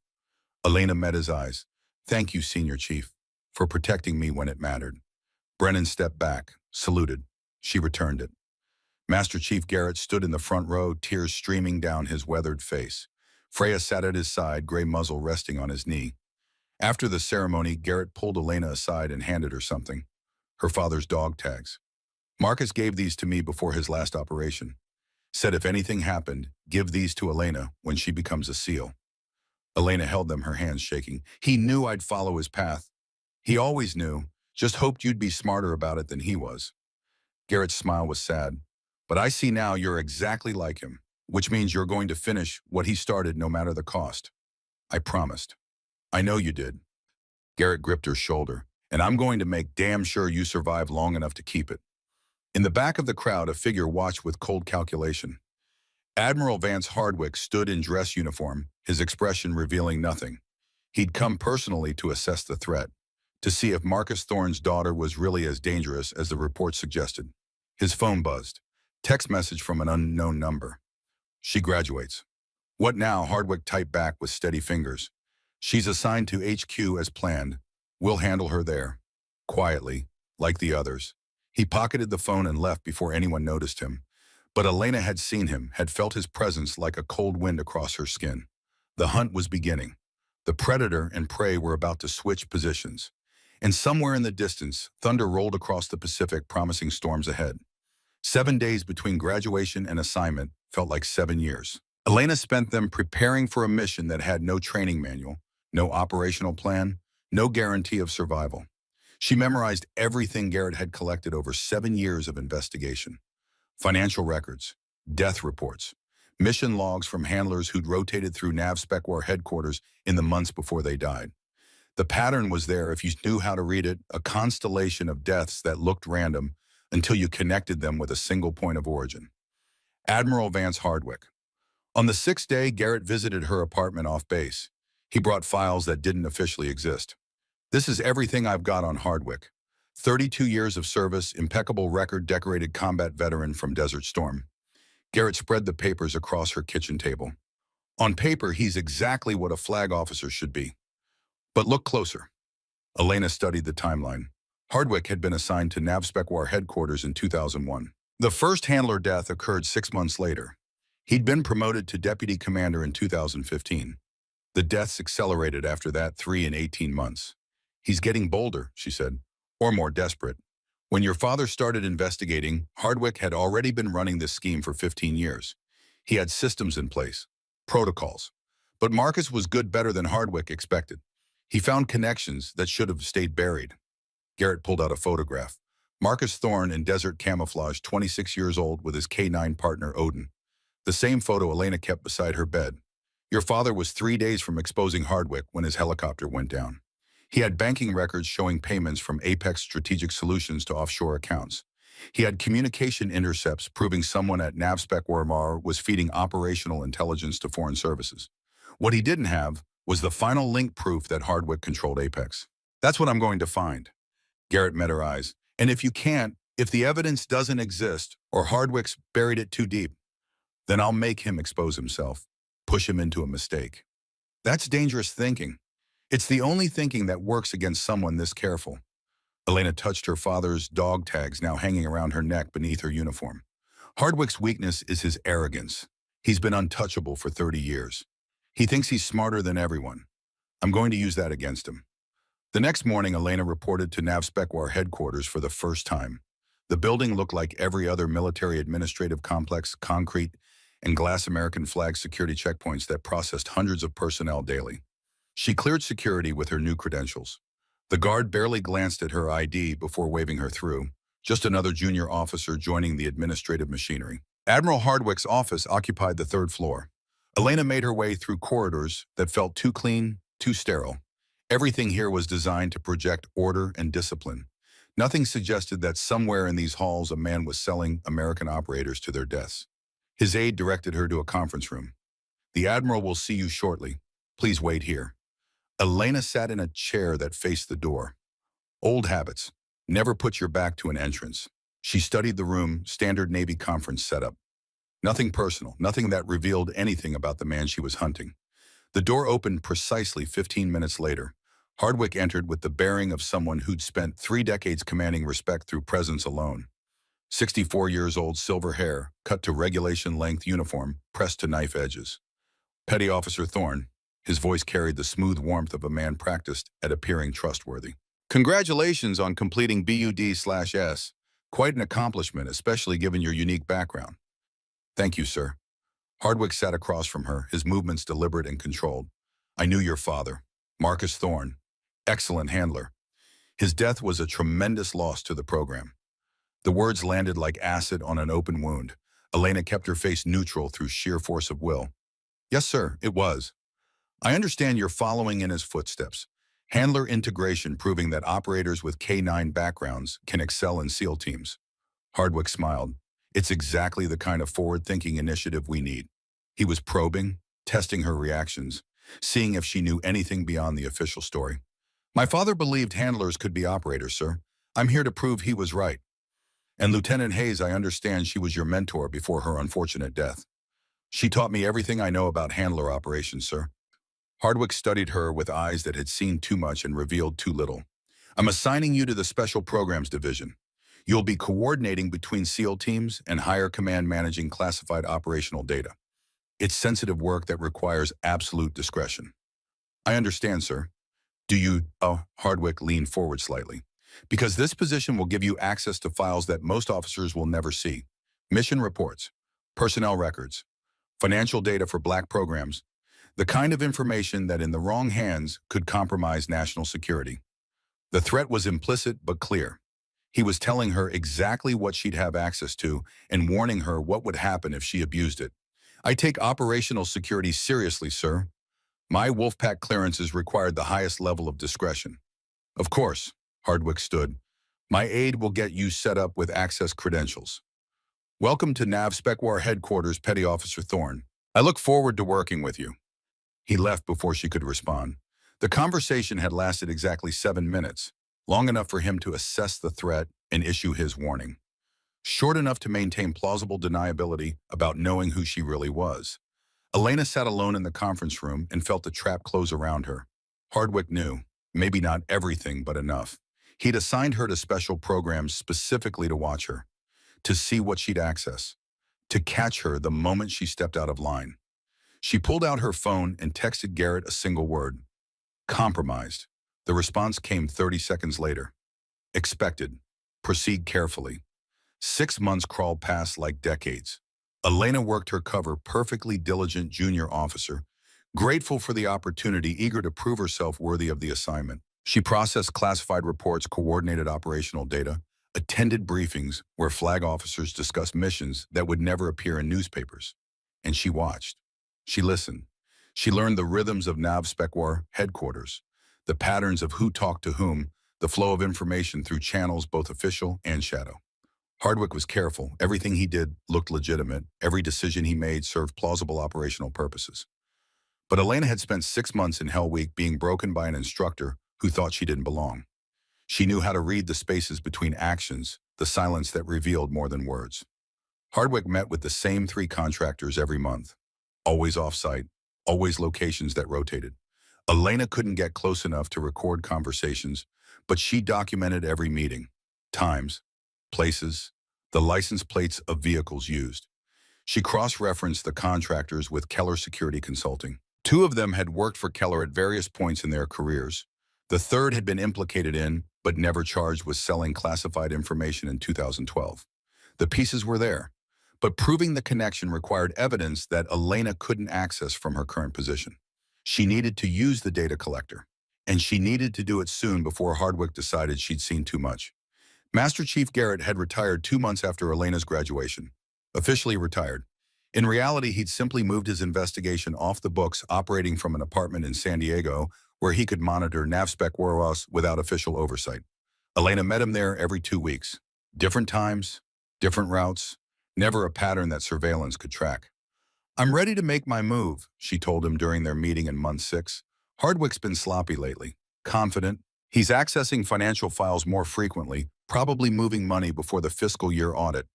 Elena met his eyes. Thank you, Senior Chief, for protecting me when it mattered. Brennan stepped back, saluted. She returned it. Master Chief Garrett stood in the front row, tears streaming down his weathered face. Freya sat at his side, gray muzzle resting on his knee. After the ceremony, Garrett pulled Elena aside and handed her something. Her father's dog tags. Marcus gave these to me before his last operation. Said if anything happened, give these to Elena when she becomes a SEAL. Elena held them, her hands shaking. He knew I'd follow his path. He always knew, just hoped you'd be smarter about it than he was. Garrett's smile was sad. But I see now you're exactly like him, which means you're going to finish what he started no matter the cost. I promised. I know you did. Garrett gripped her shoulder. And I'm going to make damn sure you survive long enough to keep it. In the back of the crowd, a figure watched with cold calculation. Admiral Vance Hardwick stood in dress uniform, his expression revealing nothing. He'd come personally to assess the threat, to see if Marcus Thorne's daughter was really as dangerous as the report suggested. His phone buzzed. Text message from an unknown number. She graduates. What now? Hardwick typed back with steady fingers. She's assigned to HQ as planned. We'll handle her there. Quietly, like the others. He pocketed the phone and left before anyone noticed him. But Elena had seen him, had felt his presence like a cold wind across her skin. The hunt was beginning. The predator and prey were about to switch positions. And somewhere in the distance, thunder rolled across the Pacific, promising storms ahead. 7 days between graduation and assignment felt like 7 years. Elena spent them preparing for a mission that had no training manual, no operational plan, no guarantee of survival. She memorized everything Garrett had collected over 7 years of investigation. Financial records, death reports, mission logs from handlers who'd rotated through NavSpecWar headquarters in the months before they died. The pattern was there if you knew how to read it, a constellation of deaths that looked random until you connected them with a single point of origin. Admiral Vance Hardwick. On the sixth day, Garrett visited her apartment off base. He brought files that didn't officially exist. This is everything I've got on Hardwick. 32 years of service, impeccable record, decorated combat veteran from Desert Storm. Garrett spread the papers across her kitchen table. On paper, he's exactly what a flag officer should be. But look closer. Elena studied the timeline. Hardwick had been assigned to NavSpecWar headquarters in 2001. The first handler death occurred 6 months later. He'd been promoted to deputy commander in 2015. The deaths accelerated after that, 3 in 18 months. He's getting bolder, she said, or more desperate. When your father started investigating, Hardwick had already been running this scheme for 15 years. He had systems in place, protocols. But Marcus was good, better than Hardwick expected. He found connections that should have stayed buried. Garrett pulled out a photograph. Marcus Thorne in desert camouflage, 26 years old, with his K9 partner Odin. The same photo Elena kept beside her bed. Your father was 3 days from exposing Hardwick when his helicopter went down. He had banking records showing payments from Apex Strategic Solutions to offshore accounts. He had communication intercepts proving someone at NavSpecWar was feeding operational intelligence to foreign services. What he didn't have was the final link proof that Hardwick controlled Apex. That's what I'm going to find. Garrett met her eyes. And if you can't, if the evidence doesn't exist or Hardwick's buried it too deep, then I'll make him expose himself, push him into a mistake. That's dangerous thinking. It's the only thinking that works against someone this careful. Elena touched her father's dog tags now hanging around her neck beneath her uniform. Hardwick's weakness is his arrogance. He's been untouchable for 30 years. He thinks he's smarter than everyone. I'm going to use that against him. The next morning, Elena reported to NavSpecWar headquarters for the first time. The building looked like every other military administrative complex, concrete and glass American flag security checkpoints that processed hundreds of personnel daily. She cleared security with her new credentials. The guard barely glanced at her ID before waving her through, just another junior officer joining the administrative machinery. Admiral Hardwick's office occupied the third floor. Elena made her way through corridors that felt too clean, too sterile. Everything here was designed to project order and discipline. Nothing suggested that somewhere in these halls a man was selling American operators to their deaths. His aide directed her to a conference room. The Admiral will see you shortly. Please wait here. Elena sat in a chair that faced the door. Old habits. Never put your back to an entrance. She studied the room, standard Navy conference setup. Nothing personal, nothing that revealed anything about the man she was hunting. The door opened precisely 15 minutes later. Hardwick entered with the bearing of someone who'd spent 3 decades commanding respect through presence alone. 64 years old, silver hair, cut to regulation-length uniform, pressed to knife edges. Petty Officer Thorne. His voice carried the smooth warmth of a man practiced at appearing trustworthy. Congratulations on completing BUD/S. Quite an accomplishment, especially given your unique background. Thank you, sir. Hardwick sat across from her, his movements deliberate and controlled. I knew your father, Marcus Thorne. Excellent handler. His death was a tremendous loss to the program. The words landed like acid on an open wound. Elena kept her face neutral through sheer force of will. Yes, sir, it was. I understand you're following in his footsteps. Handler integration proving that operators with K9 backgrounds can excel in SEAL teams. Hardwick smiled. It's exactly the kind of forward-thinking initiative we need. He was probing, testing her reactions, seeing if she knew anything beyond the official story. My father believed handlers could be operators, sir. I'm here to prove he was right. And Lieutenant Hayes, I understand she was your mentor before her unfortunate death. She taught me everything I know about handler operations, sir. Hardwick studied her with eyes that had seen too much and revealed too little. I'm assigning you to the Special Programs Division. You'll be coordinating between SEAL teams and higher command managing classified operational data. It's sensitive work that requires absolute discretion. I understand, sir. Do you, Hardwick leaned forward slightly. Because this position will give you access to files that most officers will never see. Mission reports, personnel records, financial data for black programs, the kind of information that in the wrong hands could compromise national security. The threat was implicit but clear. He was telling her exactly what she'd have access to and warning her what would happen if she abused it. I take operational security seriously, sir. My Wolfpack clearances required the highest level of discretion. Of course, Hardwick stood. My aide will get you set up with access credentials. Welcome to NAV headquarters, Petty Officer Thorne. I look forward to working with you. He left before she could respond. The conversation had lasted exactly 7 minutes, long enough for him to assess the threat and issue his warning. Short enough to maintain plausible deniability about knowing who she really was. Elena sat alone in the conference room and felt the trap close around her. Hardwick knew, maybe not everything, but enough. He'd assigned her to special programs specifically to watch her, to see what she'd access, to catch her the moment she stepped out of line. She pulled out her phone and texted Garrett a single word. Compromised. The response came 30 seconds later. Expected. Proceed carefully. 6 months crawled past like decades. Elena worked her cover, perfectly diligent junior officer, grateful for the opportunity, eager to prove herself worthy of the assignment. She processed classified reports, coordinated operational data, attended briefings where flag officers discussed missions that would never appear in newspapers. And she watched. She listened. She learned the rhythms of NAV headquarters, the patterns of who talked to whom, the flow of information through channels both official and shadow. Hardwick was careful. Everything he did looked legitimate. Every decision he made served plausible operational purposes. But Elena had spent 6 months in Hell Week being broken by an instructor who thought she didn't belong. She knew how to read the spaces between actions, the silence that revealed more than words. Hardwick met with the same 3 contractors every month. Always off-site, always locations that rotated. Elena couldn't get close enough to record conversations, but she documented every meeting, times, places, the license plates of vehicles used. She cross-referenced the contractors with Keller Security Consulting. 2 of them had worked for Keller at various points in their careers. The third had been implicated in, but never charged with selling classified information in 2012. The pieces were there, but proving the connection required evidence that Elena couldn't access from her current position. She needed to use the data collector, and she needed to do it soon before Hardwick decided she'd seen too much. Master Chief Garrett had retired 2 months after Elena's graduation. Officially retired. In reality, he'd simply moved his investigation off the books, operating from an apartment in San Diego where he could monitor NAVSpec warehouse without official oversight. Elena met him there every 2 weeks. Different times, different routes, never a pattern that surveillance could track. I'm ready to make my move, she told him during their meeting in month 6. Hardwick's been sloppy lately, confident. He's accessing financial files more frequently, probably moving money before the fiscal year audit.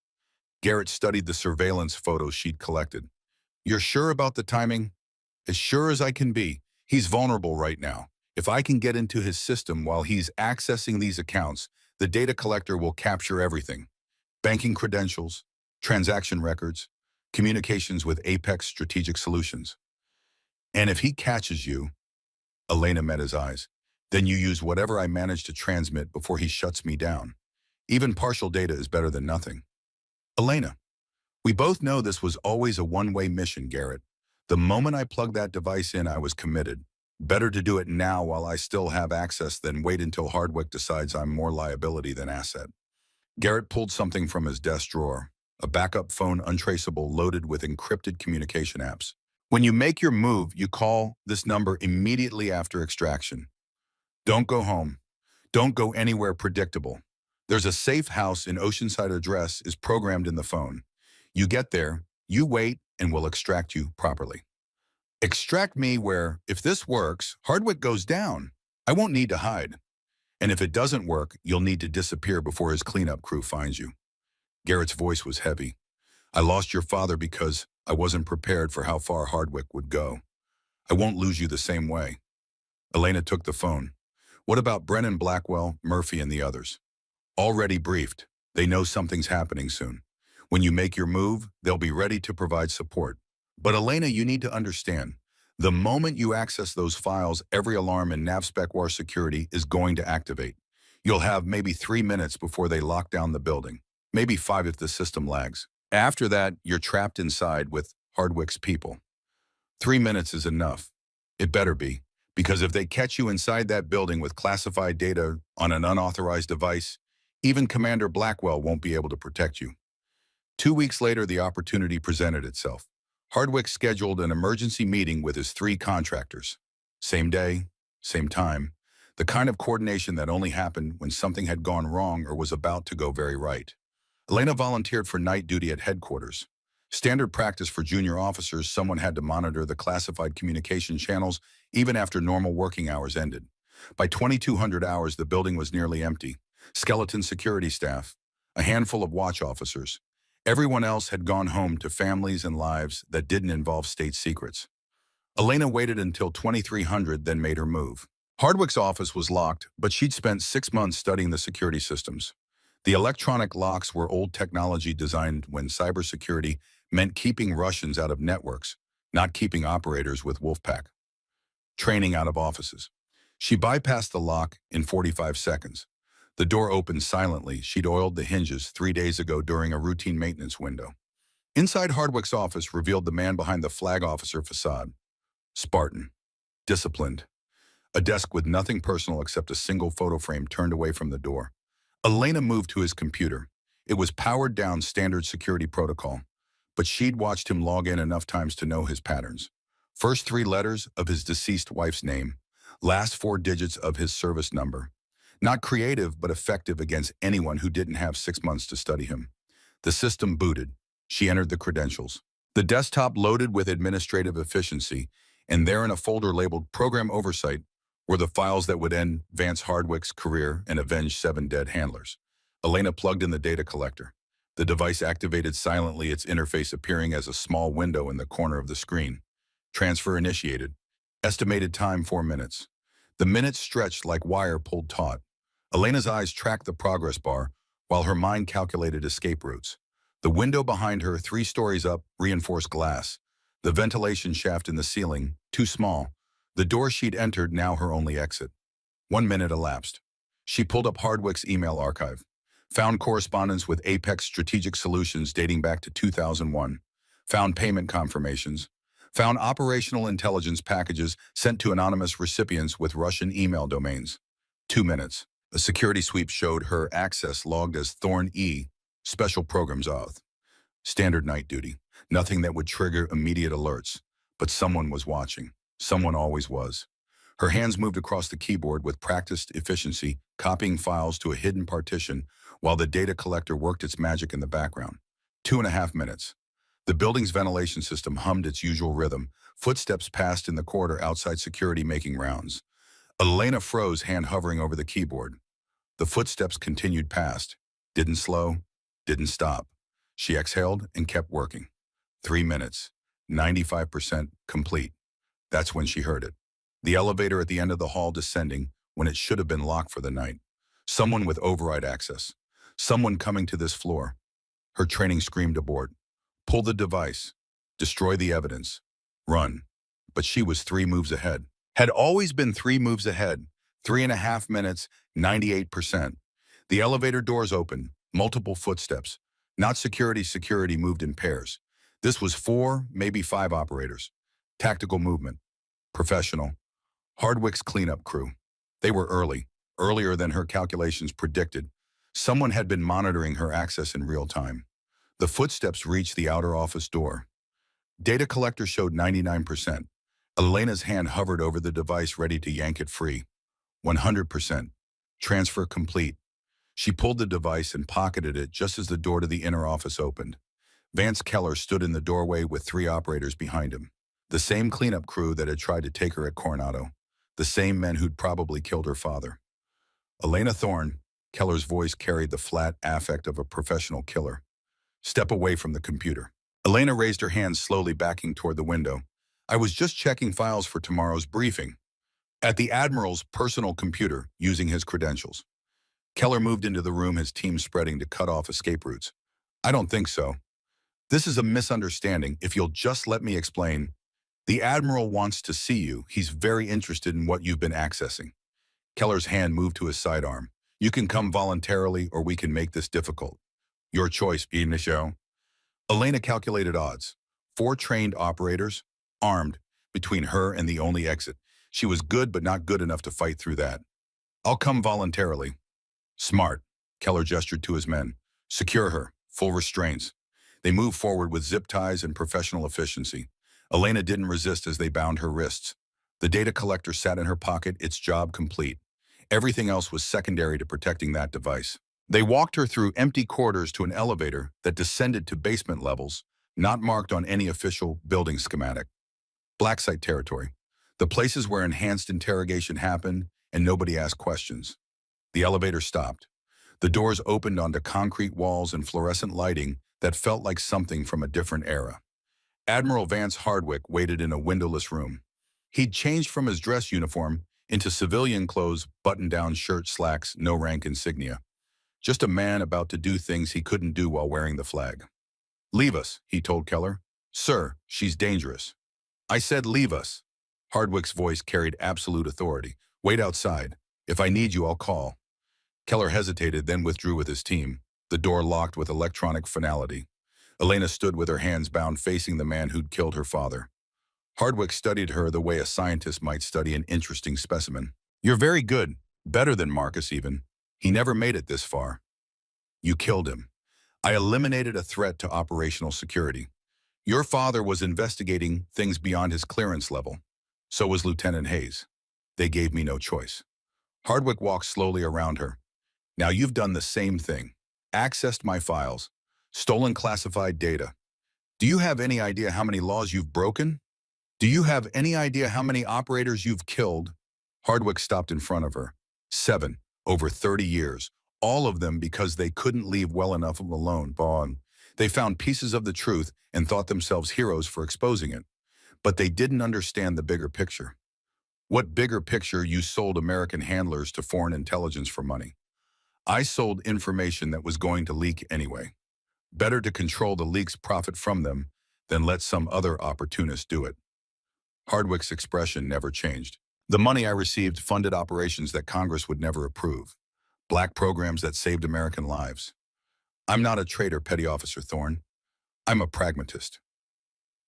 Garrett studied the surveillance photos she'd collected. You're sure about the timing? As sure as I can be. He's vulnerable right now. If I can get into his system while he's accessing these accounts, the data collector will capture everything. Banking credentials, transaction records, communications with Apex Strategic Solutions. And if he catches you, Elena met his eyes, then you use whatever I manage to transmit before he shuts me down. Even partial data is better than nothing. Elena, we both know this was always a one-way mission, Garrett. The moment I plugged that device in, I was committed. Better to do it now while I still have access than wait until Hardwick decides I'm more liability than asset. Garrett pulled something from his desk drawer, a backup phone untraceable loaded with encrypted communication apps. When you make your move, you call this number immediately after extraction. Don't go home. Don't go anywhere predictable. There's a safe house in Oceanside address is programmed in the phone. You get there, you wait, and we'll extract you properly. Extract me where, if this works, Hardwick goes down. I won't need to hide. And if it doesn't work, you'll need to disappear before his cleanup crew finds you. Garrett's voice was heavy. I lost your father because I wasn't prepared for how far Hardwick would go. I won't lose you the same way. Elena took the phone. What about Brennan, Blackwell, Murphy, and the others? Already briefed. They know something's happening soon. When you make your move, they'll be ready to provide support. But Elena, you need to understand, The moment you access those files, every alarm in NavSpecWar security is going to activate. You'll have maybe 3 minutes before they lock down the building, maybe 5 if the system lags. After that, you're trapped inside with Hardwick's people. 3 minutes is enough. It better be, because if they catch you inside that building with classified data on an unauthorized device, even Commander Blackwell won't be able to protect you. 2 weeks later, the opportunity presented itself. Hardwick scheduled an emergency meeting with his 3 contractors. Same day, same time. The kind of coordination that only happened when something had gone wrong or was about to go very right. Elena volunteered for night duty at headquarters. Standard practice for junior officers, someone had to monitor the classified communication channels even after normal working hours ended. By 2200 hours, the building was nearly empty. Skeleton security staff, a handful of watch officers. Everyone else had gone home to families and lives that didn't involve state secrets. Elena waited until 2300, then made her move. Hardwick's office was locked, but she'd spent 6 months studying the security systems. The electronic locks were old technology designed when cybersecurity meant keeping Russians out of networks, not keeping operators with Wolfpack. Training out of offices. She bypassed the lock in 45 seconds. The door opened silently. She'd oiled the hinges 3 days ago during a routine maintenance window. Inside Hardwick's office revealed the man behind the flag officer facade. Spartan. Disciplined. A desk with nothing personal except a single photo frame turned away from the door. Elena moved to his computer. It was powered down standard security protocol, but she'd watched him log in enough times to know his patterns. First 3 letters of his deceased wife's name, last 4 digits of his service number. Not creative, but effective against anyone who didn't have 6 months to study him. The system booted. She entered the credentials. The desktop loaded with administrative efficiency, and there in a folder labeled Program Oversight were the files that would end Vance Hardwick's career and avenge 7 dead handlers. Elena plugged in the data collector. The device activated silently, its interface appearing as a small window in the corner of the screen. Transfer initiated. Estimated time 4 minutes. The minutes stretched like wire pulled taut. Elena's eyes tracked the progress bar while her mind calculated escape routes. The window behind her, 3 stories up, reinforced glass. The ventilation shaft in the ceiling, too small. The door she'd entered, now her only exit. 1 minute elapsed. She pulled up Hardwick's email archive, found correspondence with Apex Strategic Solutions dating back to 2001, found payment confirmations, found operational intelligence packages sent to anonymous recipients with Russian email domains. 2 minutes. A security sweep showed her access logged as Thorn E, Special Programs Auth. Standard night duty. Nothing that would trigger immediate alerts. But someone was watching. Someone always was. Her hands moved across the keyboard with practiced efficiency, copying files to a hidden partition while the data collector worked its magic in the background. 2.5 minutes. The building's ventilation system hummed its usual rhythm. Footsteps passed in the corridor outside security making rounds. Elena froze, hand hovering over the keyboard. The footsteps continued past. Didn't slow, didn't stop. She exhaled and kept working. 3 minutes. 95% complete. That's when she heard it. The elevator at the end of the hall descending when it should have been locked for the night. Someone with override access. Someone coming to this floor. Her training screamed abort. Pull the device. Destroy the evidence. Run. But she was 3 moves ahead. Had always been 3 moves ahead. 3.5 minutes, 98%. The elevator doors opened. Multiple footsteps. Not security. Security moved in pairs. This was 4, maybe 5 operators. Tactical movement. Professional. Hardwick's cleanup crew. They were early, earlier than her calculations predicted. Someone had been monitoring her access in real time. The footsteps reached the outer office door. Data collector showed 99%. Elena's hand hovered over the device, ready to yank it free. 100%. Transfer complete. She pulled the device and pocketed it just as the door to the inner office opened. Vance Keller stood in the doorway with 3 operators behind him. The same cleanup crew that had tried to take her at Coronado. The same men who'd probably killed her father. Elena Thorne, Keller's voice carried the flat affect of a professional killer. Step away from the computer. Elena raised her hands slowly, backing toward the window. I was just checking files for tomorrow's briefing. At the Admiral's personal computer, using his credentials. Keller moved into the room, his team spreading to cut off escape routes. I don't think so. This is a misunderstanding. If you'll just let me explain. The Admiral wants to see you. He's very interested in what you've been accessing. Keller's hand moved to his sidearm. You can come voluntarily or we can make this difficult. Your choice, Ignacio. Elena calculated odds. 4 trained operators, armed, between her and the only exit. She was good but not good enough to fight through that. I'll come voluntarily. Smart. Keller gestured to his men. Secure her. Full restraints. They moved forward with zip ties and professional efficiency. Elena didn't resist as they bound her wrists. The data collector sat in her pocket, its job complete. Everything else was secondary to protecting that device. They walked her through empty corridors to an elevator that descended to basement levels, not marked on any official building schematic. Black site territory. The places where enhanced interrogation happened and nobody asked questions. The elevator stopped. The doors opened onto concrete walls and fluorescent lighting that felt like something from a different era. Admiral Vance Hardwick waited in a windowless room. He'd changed from his dress uniform into civilian clothes, button-down shirt, slacks, no rank insignia. Just a man about to do things he couldn't do while wearing the flag. Leave us, he told Keller. Sir, she's dangerous. I said leave us. Hardwick's voice carried absolute authority. Wait outside. If I need you, I'll call. Keller hesitated, then withdrew with his team. The door locked with electronic finality. Elena stood with her hands bound, facing the man who'd killed her father. Hardwick studied her the way a scientist might study an interesting specimen. You're very good, better than Marcus even. He never made it this far. You killed him. I eliminated a threat to operational security. Your father was investigating things beyond his clearance level. So was Lieutenant Hayes. They gave me no choice. Hardwick walked slowly around her. Now you've done the same thing. Accessed my files. Stolen classified data. Do you have any idea how many laws you've broken? Do you have any idea how many operators you've killed? Hardwick stopped in front of her. 7, over 30 years. All of them because they couldn't leave well enough alone. They found pieces of the truth and thought themselves heroes for exposing it. But they didn't understand the bigger picture. What bigger picture? You sold American handlers to foreign intelligence for money. I sold information that was going to leak anyway. Better to control the leaks, profit from them, than let some other opportunist do it. Hardwick's expression never changed. The money I received funded operations that Congress would never approve. Black programs that saved American lives. I'm not a traitor, Petty Officer Thorne. I'm a pragmatist.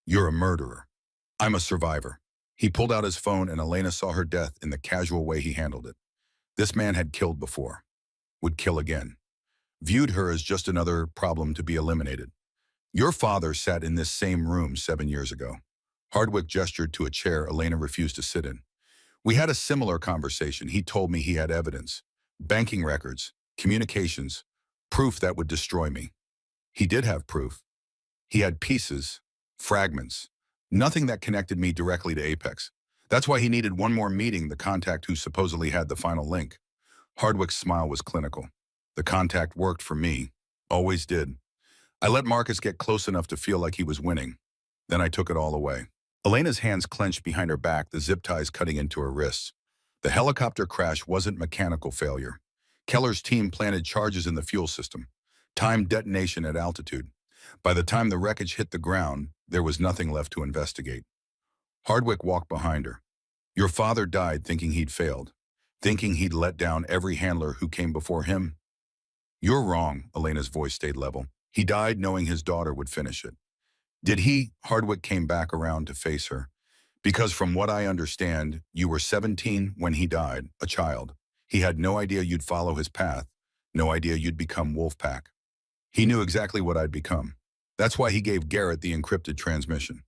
You're a murderer. I'm a survivor. He pulled out his phone and Elena saw her death in the casual way he handled it. This man had killed before. Would kill again. Viewed her as just another problem to be eliminated. Your father sat in this same room 7 years ago. Hardwick gestured to a chair Elena refused to sit in. We had a similar conversation. He told me he had evidence. Banking records, communications, proof that would destroy me. He did have proof. He had pieces, fragments, nothing that connected me directly to Apex. That's why he needed one more meeting, the contact who supposedly had the final link. Hardwick's smile was clinical. The contact worked for me. Always did. I let Marcus get close enough to feel like he was winning. Then I took it all away. Elena's hands clenched behind her back, the zip ties cutting into her wrists. The helicopter crash wasn't mechanical failure. Keller's team planted charges in the fuel system. Timed detonation at altitude. By the time the wreckage hit the ground, there was nothing left to investigate. Hardwick walked behind her. Your father died thinking he'd failed. Thinking he'd let down every handler who came before him. You're wrong, Elena's voice stayed level. He died knowing his daughter would finish it. Did he? Hardwick came back around to face her. Because from what I understand, you were 17 when he died, a child. He had no idea you'd follow his path, no idea you'd become Wolfpack. He knew exactly what I'd become. That's why he gave Garrett the encrypted transmission.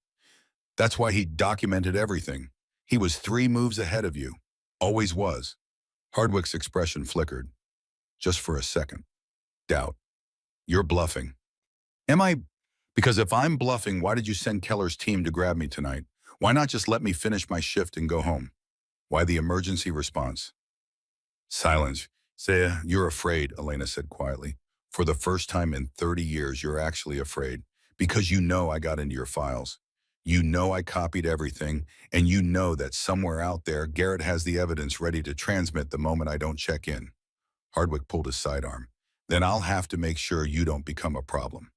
That's why he documented everything. He was 3 moves ahead of you. Always was. Hardwick's expression flickered. Just for a second. Doubt. You're bluffing. Am I? Because if I'm bluffing, why did you send Keller's team to grab me tonight? Why not just let me finish my shift and go home? Why the emergency response? Silence. Saya, you're afraid, Elena said quietly. For the first time in 30 years, you're actually afraid. Because you know I got into your files. You know I copied everything, and you know that somewhere out there, Garrett has the evidence ready to transmit the moment I don't check in. Hardwick pulled his sidearm. Then I'll have to make sure you don't become a problem.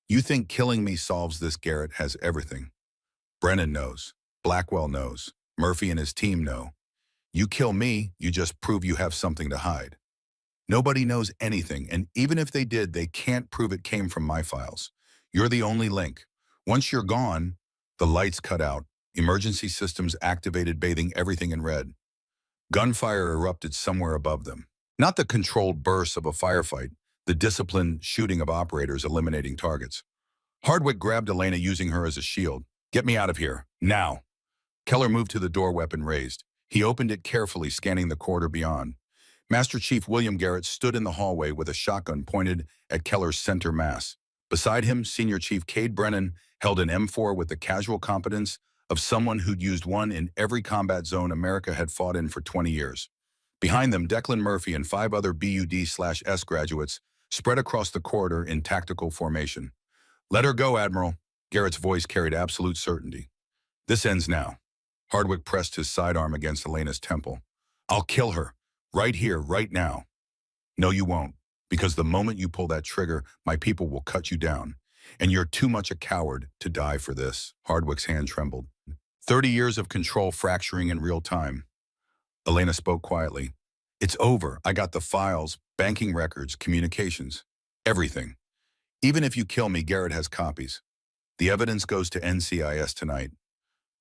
You think killing me solves this? Garrett has everything. Brennan knows. Blackwell knows. Murphy and his team know. You kill me, you just prove you have something to hide. Nobody knows anything, and even if they did, they can't prove it came from my files. You're the only link. Once you're gone, the lights cut out, emergency systems activated, bathing everything in red. Gunfire erupted somewhere above them. Not the controlled bursts of a firefight, the disciplined shooting of operators eliminating targets. Hardwick grabbed Elena, using her as a shield. Get me out of here, now. Keller moved to the door, weapon raised. He opened it carefully, scanning the corridor beyond. Master Chief William Garrett stood in the hallway with a shotgun pointed at Keller's center mass. Beside him, Senior Chief Cade Brennan held an M4 with the casual competence of someone who'd used one in every combat zone America had fought in for 20 years. Behind them, Declan Murphy and 5 other BUD/S graduates spread across the corridor in tactical formation. Let her go, Admiral. Garrett's voice carried absolute certainty. This ends now. Hardwick pressed his sidearm against Elena's temple. I'll kill her. Right here, right now. No, you won't. Because the moment you pull that trigger, my people will cut you down. And you're too much a coward to die for this. Hardwick's hand trembled. 30 years of control fracturing in real time. Elena spoke quietly. It's over. I got the files, banking records, communications. Everything. Even if you kill me, Garrett has copies. The evidence goes to NCIS tonight.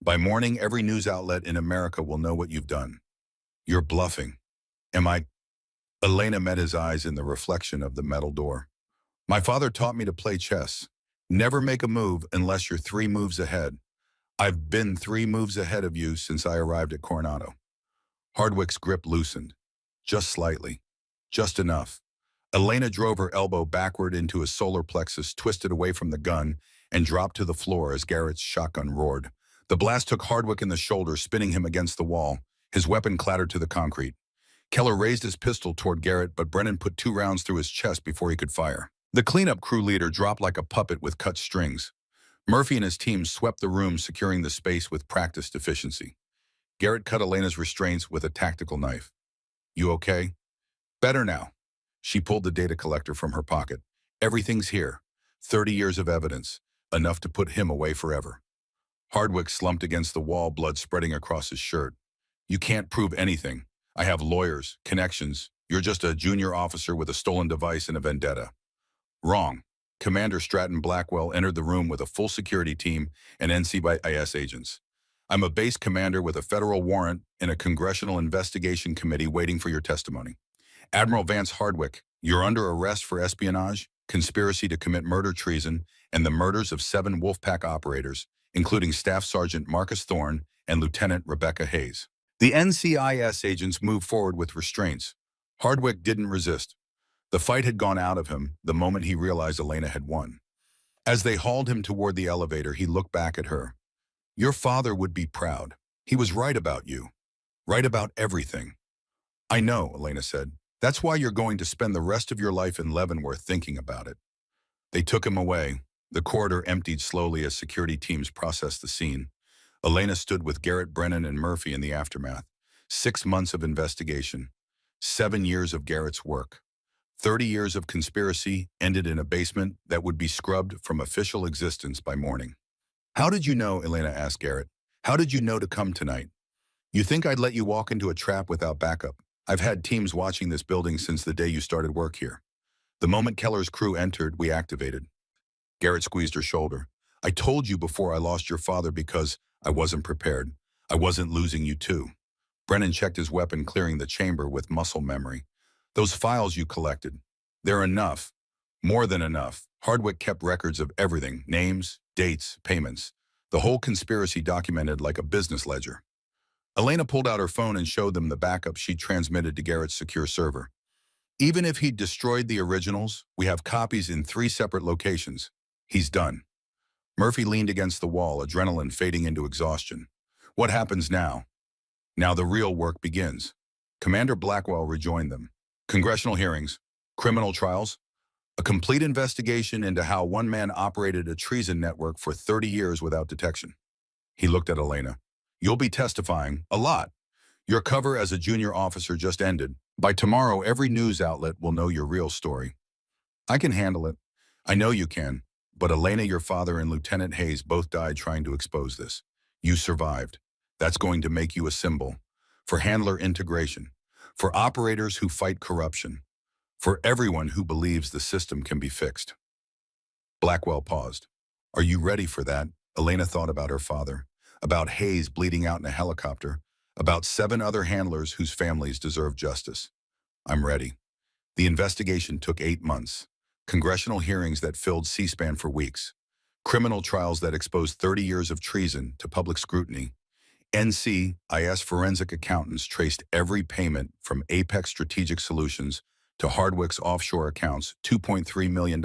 By morning, every news outlet in America will know what you've done. You're bluffing. Am I? Elena met his eyes in the reflection of the metal door. My father taught me to play chess. Never make a move unless you're 3 moves ahead. I've been 3 moves ahead of you since I arrived at Coronado. Hardwick's grip loosened. Just slightly. Just enough. Elena drove her elbow backward into his solar plexus, twisted away from the gun, and dropped to the floor as Garrett's shotgun roared. The blast took Hardwick in the shoulder, spinning him against the wall. His weapon clattered to the concrete. Keller raised his pistol toward Garrett, but Brennan put 2 rounds through his chest before he could fire. The cleanup crew leader dropped like a puppet with cut strings. Murphy and his team swept the room, securing the space with practiced efficiency. Garrett cut Elena's restraints with a tactical knife. You okay? Better now. She pulled the data collector from her pocket. Everything's here. 30 years of evidence. Enough to put him away forever. Hardwick slumped against the wall, blood spreading across his shirt. You can't prove anything. I have lawyers, connections. You're just a junior officer with a stolen device and a vendetta. Wrong. Commander Stratton Blackwell entered the room with a full security team and NCIS agents. I'm a base commander with a federal warrant and a congressional investigation committee waiting for your testimony. Admiral Vance Hardwick, you're under arrest for espionage, conspiracy to commit murder, treason, and the murders of 7 Wolfpack operators, including Staff Sergeant Marcus Thorne and Lieutenant Rebecca Hayes. The NCIS agents moved forward with restraints. Hardwick didn't resist. The fight had gone out of him the moment he realized Elena had won. As they hauled him toward the elevator, he looked back at her. Your father would be proud. He was right about you. Right about everything. I know, Elena said. That's why you're going to spend the rest of your life in Leavenworth thinking about it. They took him away. The corridor emptied slowly as security teams processed the scene. Elena stood with Garrett, Brennan, and Murphy in the aftermath. 6 months of investigation. 7 years of Garrett's work. 30 years of conspiracy ended in a basement that would be scrubbed from official existence by morning. How did you know, Elena asked Garrett. How did you know to come tonight? You think I'd let you walk into a trap without backup? I've had teams watching this building since the day you started work here. The moment Keller's crew entered, we activated. Garrett squeezed her shoulder. I told you before I lost your father because I wasn't prepared. I wasn't losing you too. Brennan checked his weapon, clearing the chamber with muscle memory. Those files you collected, they're enough. More than enough. Hardwick kept records of everything, names, dates, payments. The whole conspiracy documented like a business ledger. Elena pulled out her phone and showed them the backup she'd transmitted to Garrett's secure server. Even if he'd destroyed the originals, we have copies in 3 separate locations. He's done. Murphy leaned against the wall, adrenaline fading into exhaustion. What happens now? Now the real work begins. Commander Blackwell rejoined them. Congressional hearings, criminal trials, a complete investigation into how one man operated a treason network for 30 years without detection. He looked at Elena. You'll be testifying a lot. Your cover as a junior officer just ended. By tomorrow, every news outlet will know your real story. I can handle it. I know you can. But Elena, your father, and Lieutenant Hayes both died trying to expose this. You survived. That's going to make you a symbol. For handler integration. For operators who fight corruption. For everyone who believes the system can be fixed. Blackwell paused. Are you ready for that? Elena thought about her father, about Hayes bleeding out in a helicopter, about 7 other handlers whose families deserve justice. I'm ready. The investigation took 8 months. Congressional hearings that filled C-SPAN for weeks. Criminal trials that exposed 30 years of treason to public scrutiny. NCIS forensic accountants traced every payment from Apex Strategic Solutions to Hardwick's offshore accounts, $2.3 million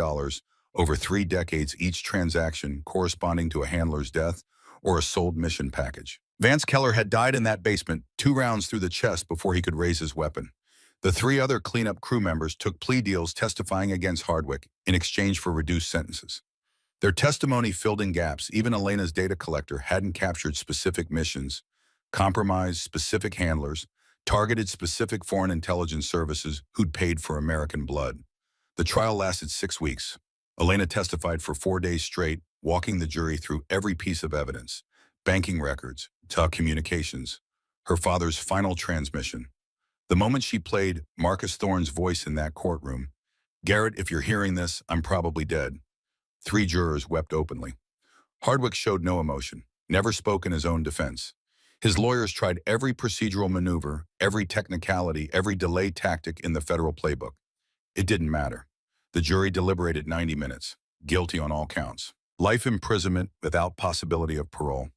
over 3 decades, each transaction corresponding to a handler's death or a sold mission package. Vance Keller had died in that basement, 2 rounds through the chest before he could raise his weapon. The 3 other cleanup crew members took plea deals testifying against Hardwick in exchange for reduced sentences. Their testimony filled in gaps. Even Elena's data collector hadn't captured specific missions, compromised specific handlers, targeted specific foreign intelligence services who'd paid for American blood. The trial lasted 6 weeks. Elena testified for 4 days straight, walking the jury through every piece of evidence, banking records, telecommunications, her father's final transmission. The moment she played Marcus Thorne's voice in that courtroom, "Garrett, if you're hearing this, I'm probably dead," 3 jurors wept openly. Hardwick showed no emotion, never spoke in his own defense. His lawyers tried every procedural maneuver, every technicality, every delay tactic in the federal playbook. It didn't matter. The jury deliberated 90 minutes, guilty on all counts. Life imprisonment without possibility of parole.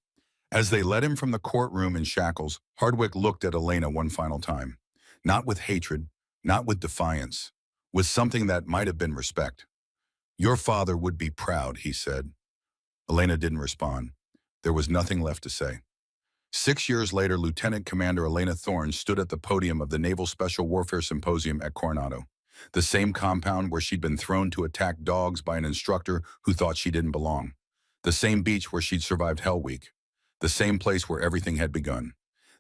As they led him from the courtroom in shackles, Hardwick looked at Elena one final time. Not with hatred, not with defiance, with something that might have been respect. "Your father would be proud," he said. Elena didn't respond. There was nothing left to say. 6 years later, Lieutenant Commander Elena Thorne stood at the podium of the Naval Special Warfare Symposium at Coronado, the same compound where she'd been thrown to attack dogs by an instructor who thought she didn't belong, the same beach where she'd survived Hell Week, the same place where everything had begun.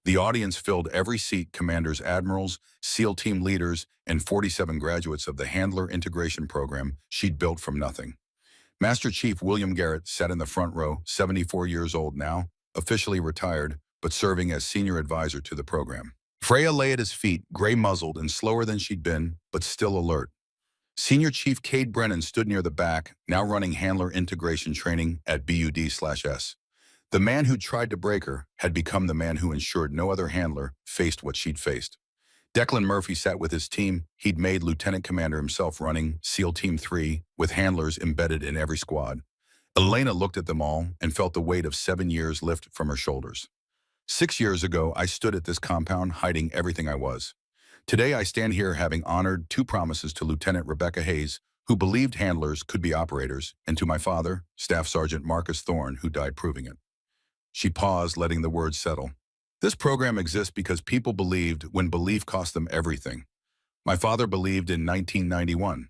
The audience filled every seat: commanders, admirals, SEAL team leaders, and 47 graduates of the Handler Integration Program she'd built from nothing. Master Chief William Garrett sat in the front row, 74 years old now, officially retired, but serving as senior advisor to the program. Freya lay at his feet, gray-muzzled and slower than she'd been, but still alert. Senior Chief Cade Brennan stood near the back, now running handler integration training at BUD/S. The man who tried to break her had become the man who ensured no other handler faced what she'd faced. Declan Murphy sat with his team. He'd made lieutenant commander himself, running SEAL Team 3 with handlers embedded in every squad. Elena looked at them all and felt the weight of 7 years lift from her shoulders. 6 years ago, I stood at this compound hiding everything I was. Today, I stand here having honored 2 promises to Lieutenant Rebecca Hayes, who believed handlers could be operators, and to my father, Staff Sergeant Marcus Thorne, who died proving it. She paused, letting the words settle. This program exists because people believed when belief cost them everything. My father believed in 1991.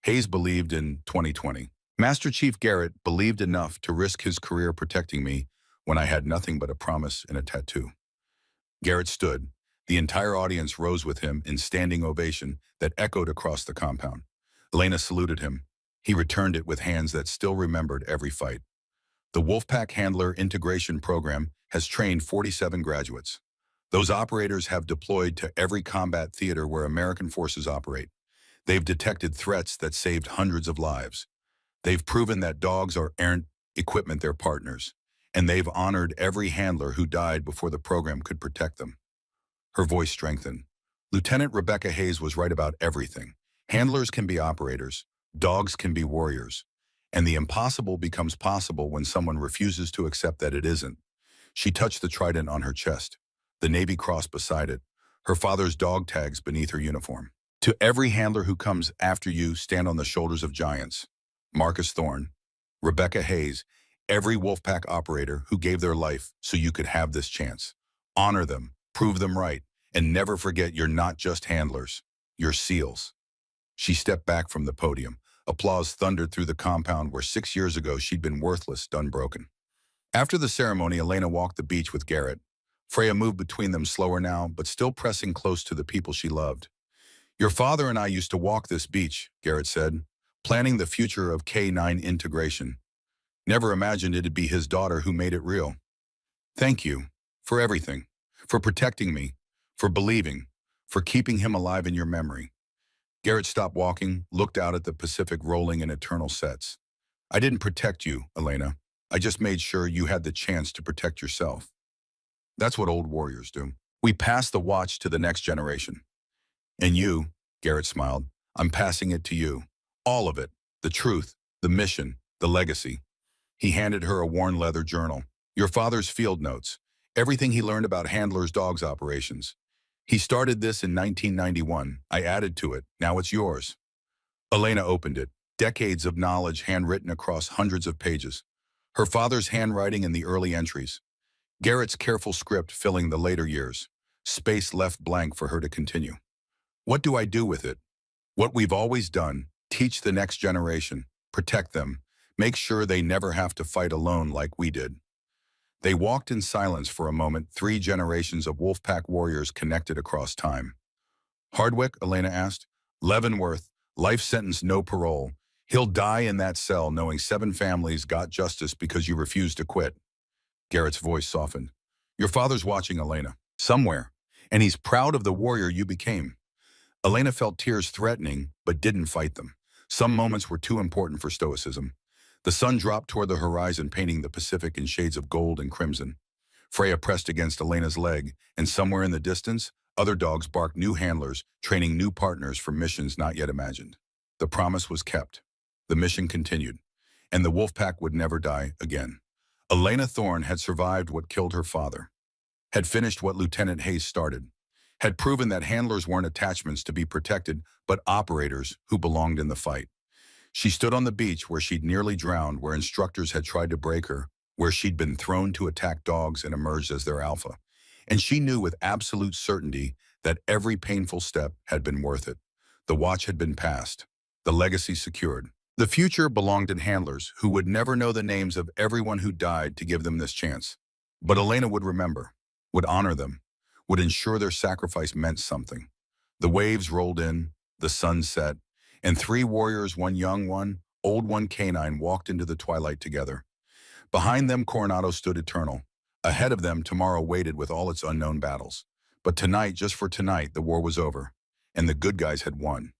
Hayes believed in 2020. Master Chief Garrett believed enough to risk his career protecting me when I had nothing but a promise and a tattoo. Garrett stood. The entire audience rose with him in standing ovation that echoed across the compound. Elena saluted him. He returned it with hands that still remembered every fight. The Wolfpack Handler Integration Program has trained 47 graduates. Those operators have deployed to every combat theater where American forces operate. They've detected threats that saved hundreds of lives. They've proven that dogs aren't equipment, they're partners. And they've honored every handler who died before the program could protect them. Her voice strengthened. Lieutenant Rebecca Hayes was right about everything. Handlers can be operators. Dogs can be warriors. And the impossible becomes possible when someone refuses to accept that it isn't. She touched the trident on her chest, the Navy cross beside it, her father's dog tags beneath her uniform. To every handler who comes after you, stand on the shoulders of giants. Marcus Thorne, Rebecca Hayes, every Wolfpack operator who gave their life so you could have this chance. Honor them, prove them right, and never forget you're not just handlers, you're SEALs. She stepped back from the podium. Applause thundered through the compound where 6 years ago she'd been worthless, done broken. After the ceremony, Elena walked the beach with Garrett. Freya moved between them, slower now, but still pressing close to the people she loved. "Your father and I used to walk this beach," Garrett said, "planning the future of K-9 integration. Never imagined it'd be his daughter who made it real." Thank you for everything, for protecting me, for believing, for keeping him alive in your memory. Garrett stopped walking, looked out at the Pacific rolling in eternal sets. I didn't protect you, Elena. I just made sure you had the chance to protect yourself. That's what old warriors do. We pass the watch to the next generation. And you, Garrett smiled, I'm passing it to you. All of it. The truth, the mission, the legacy. He handed her a worn leather journal. Your father's field notes. Everything he learned about handlers' dogs operations. He started this in 1991. I added to it. Now it's yours. Elena opened it. Decades of knowledge handwritten across hundreds of pages. Her father's handwriting in the early entries. Garrett's careful script filling the later years. Space left blank for her to continue. What do I do with it? What we've always done. Teach the next generation. Protect them. Make sure they never have to fight alone like we did. They walked in silence for a moment, 3 generations of Wolfpack warriors connected across time. Hardwick, Elena asked. Leavenworth, life sentence, no parole. He'll die in that cell knowing 7 families got justice because you refused to quit. Garrett's voice softened. Your father's watching, Elena. Somewhere. And he's proud of the warrior you became. Elena felt tears threatening, but didn't fight them. Some moments were too important for stoicism. The sun dropped toward the horizon, painting the Pacific in shades of gold and crimson. Freya pressed against Elena's leg, and somewhere in the distance, other dogs barked new handlers, training new partners for missions not yet imagined. The promise was kept. The mission continued, and the Wolfpack would never die again. Elena Thorne had survived what killed her father, had finished what Lieutenant Hayes started, had proven that handlers weren't attachments to be protected, but operators who belonged in the fight. She stood on the beach where she'd nearly drowned, where instructors had tried to break her, where she'd been thrown to attack dogs and emerged as their alpha. And she knew with absolute certainty that every painful step had been worth it. The watch had been passed, the legacy secured. The future belonged in handlers who would never know the names of everyone who died to give them this chance. But Elena would remember, would honor them, would ensure their sacrifice meant something. The waves rolled in, the sun set, and 3 warriors, one young, one old, one canine, walked into the twilight together. Behind them, Coronado stood eternal. Ahead of them, tomorrow waited with all its unknown battles. But tonight, just for tonight, the war was over, and the good guys had won.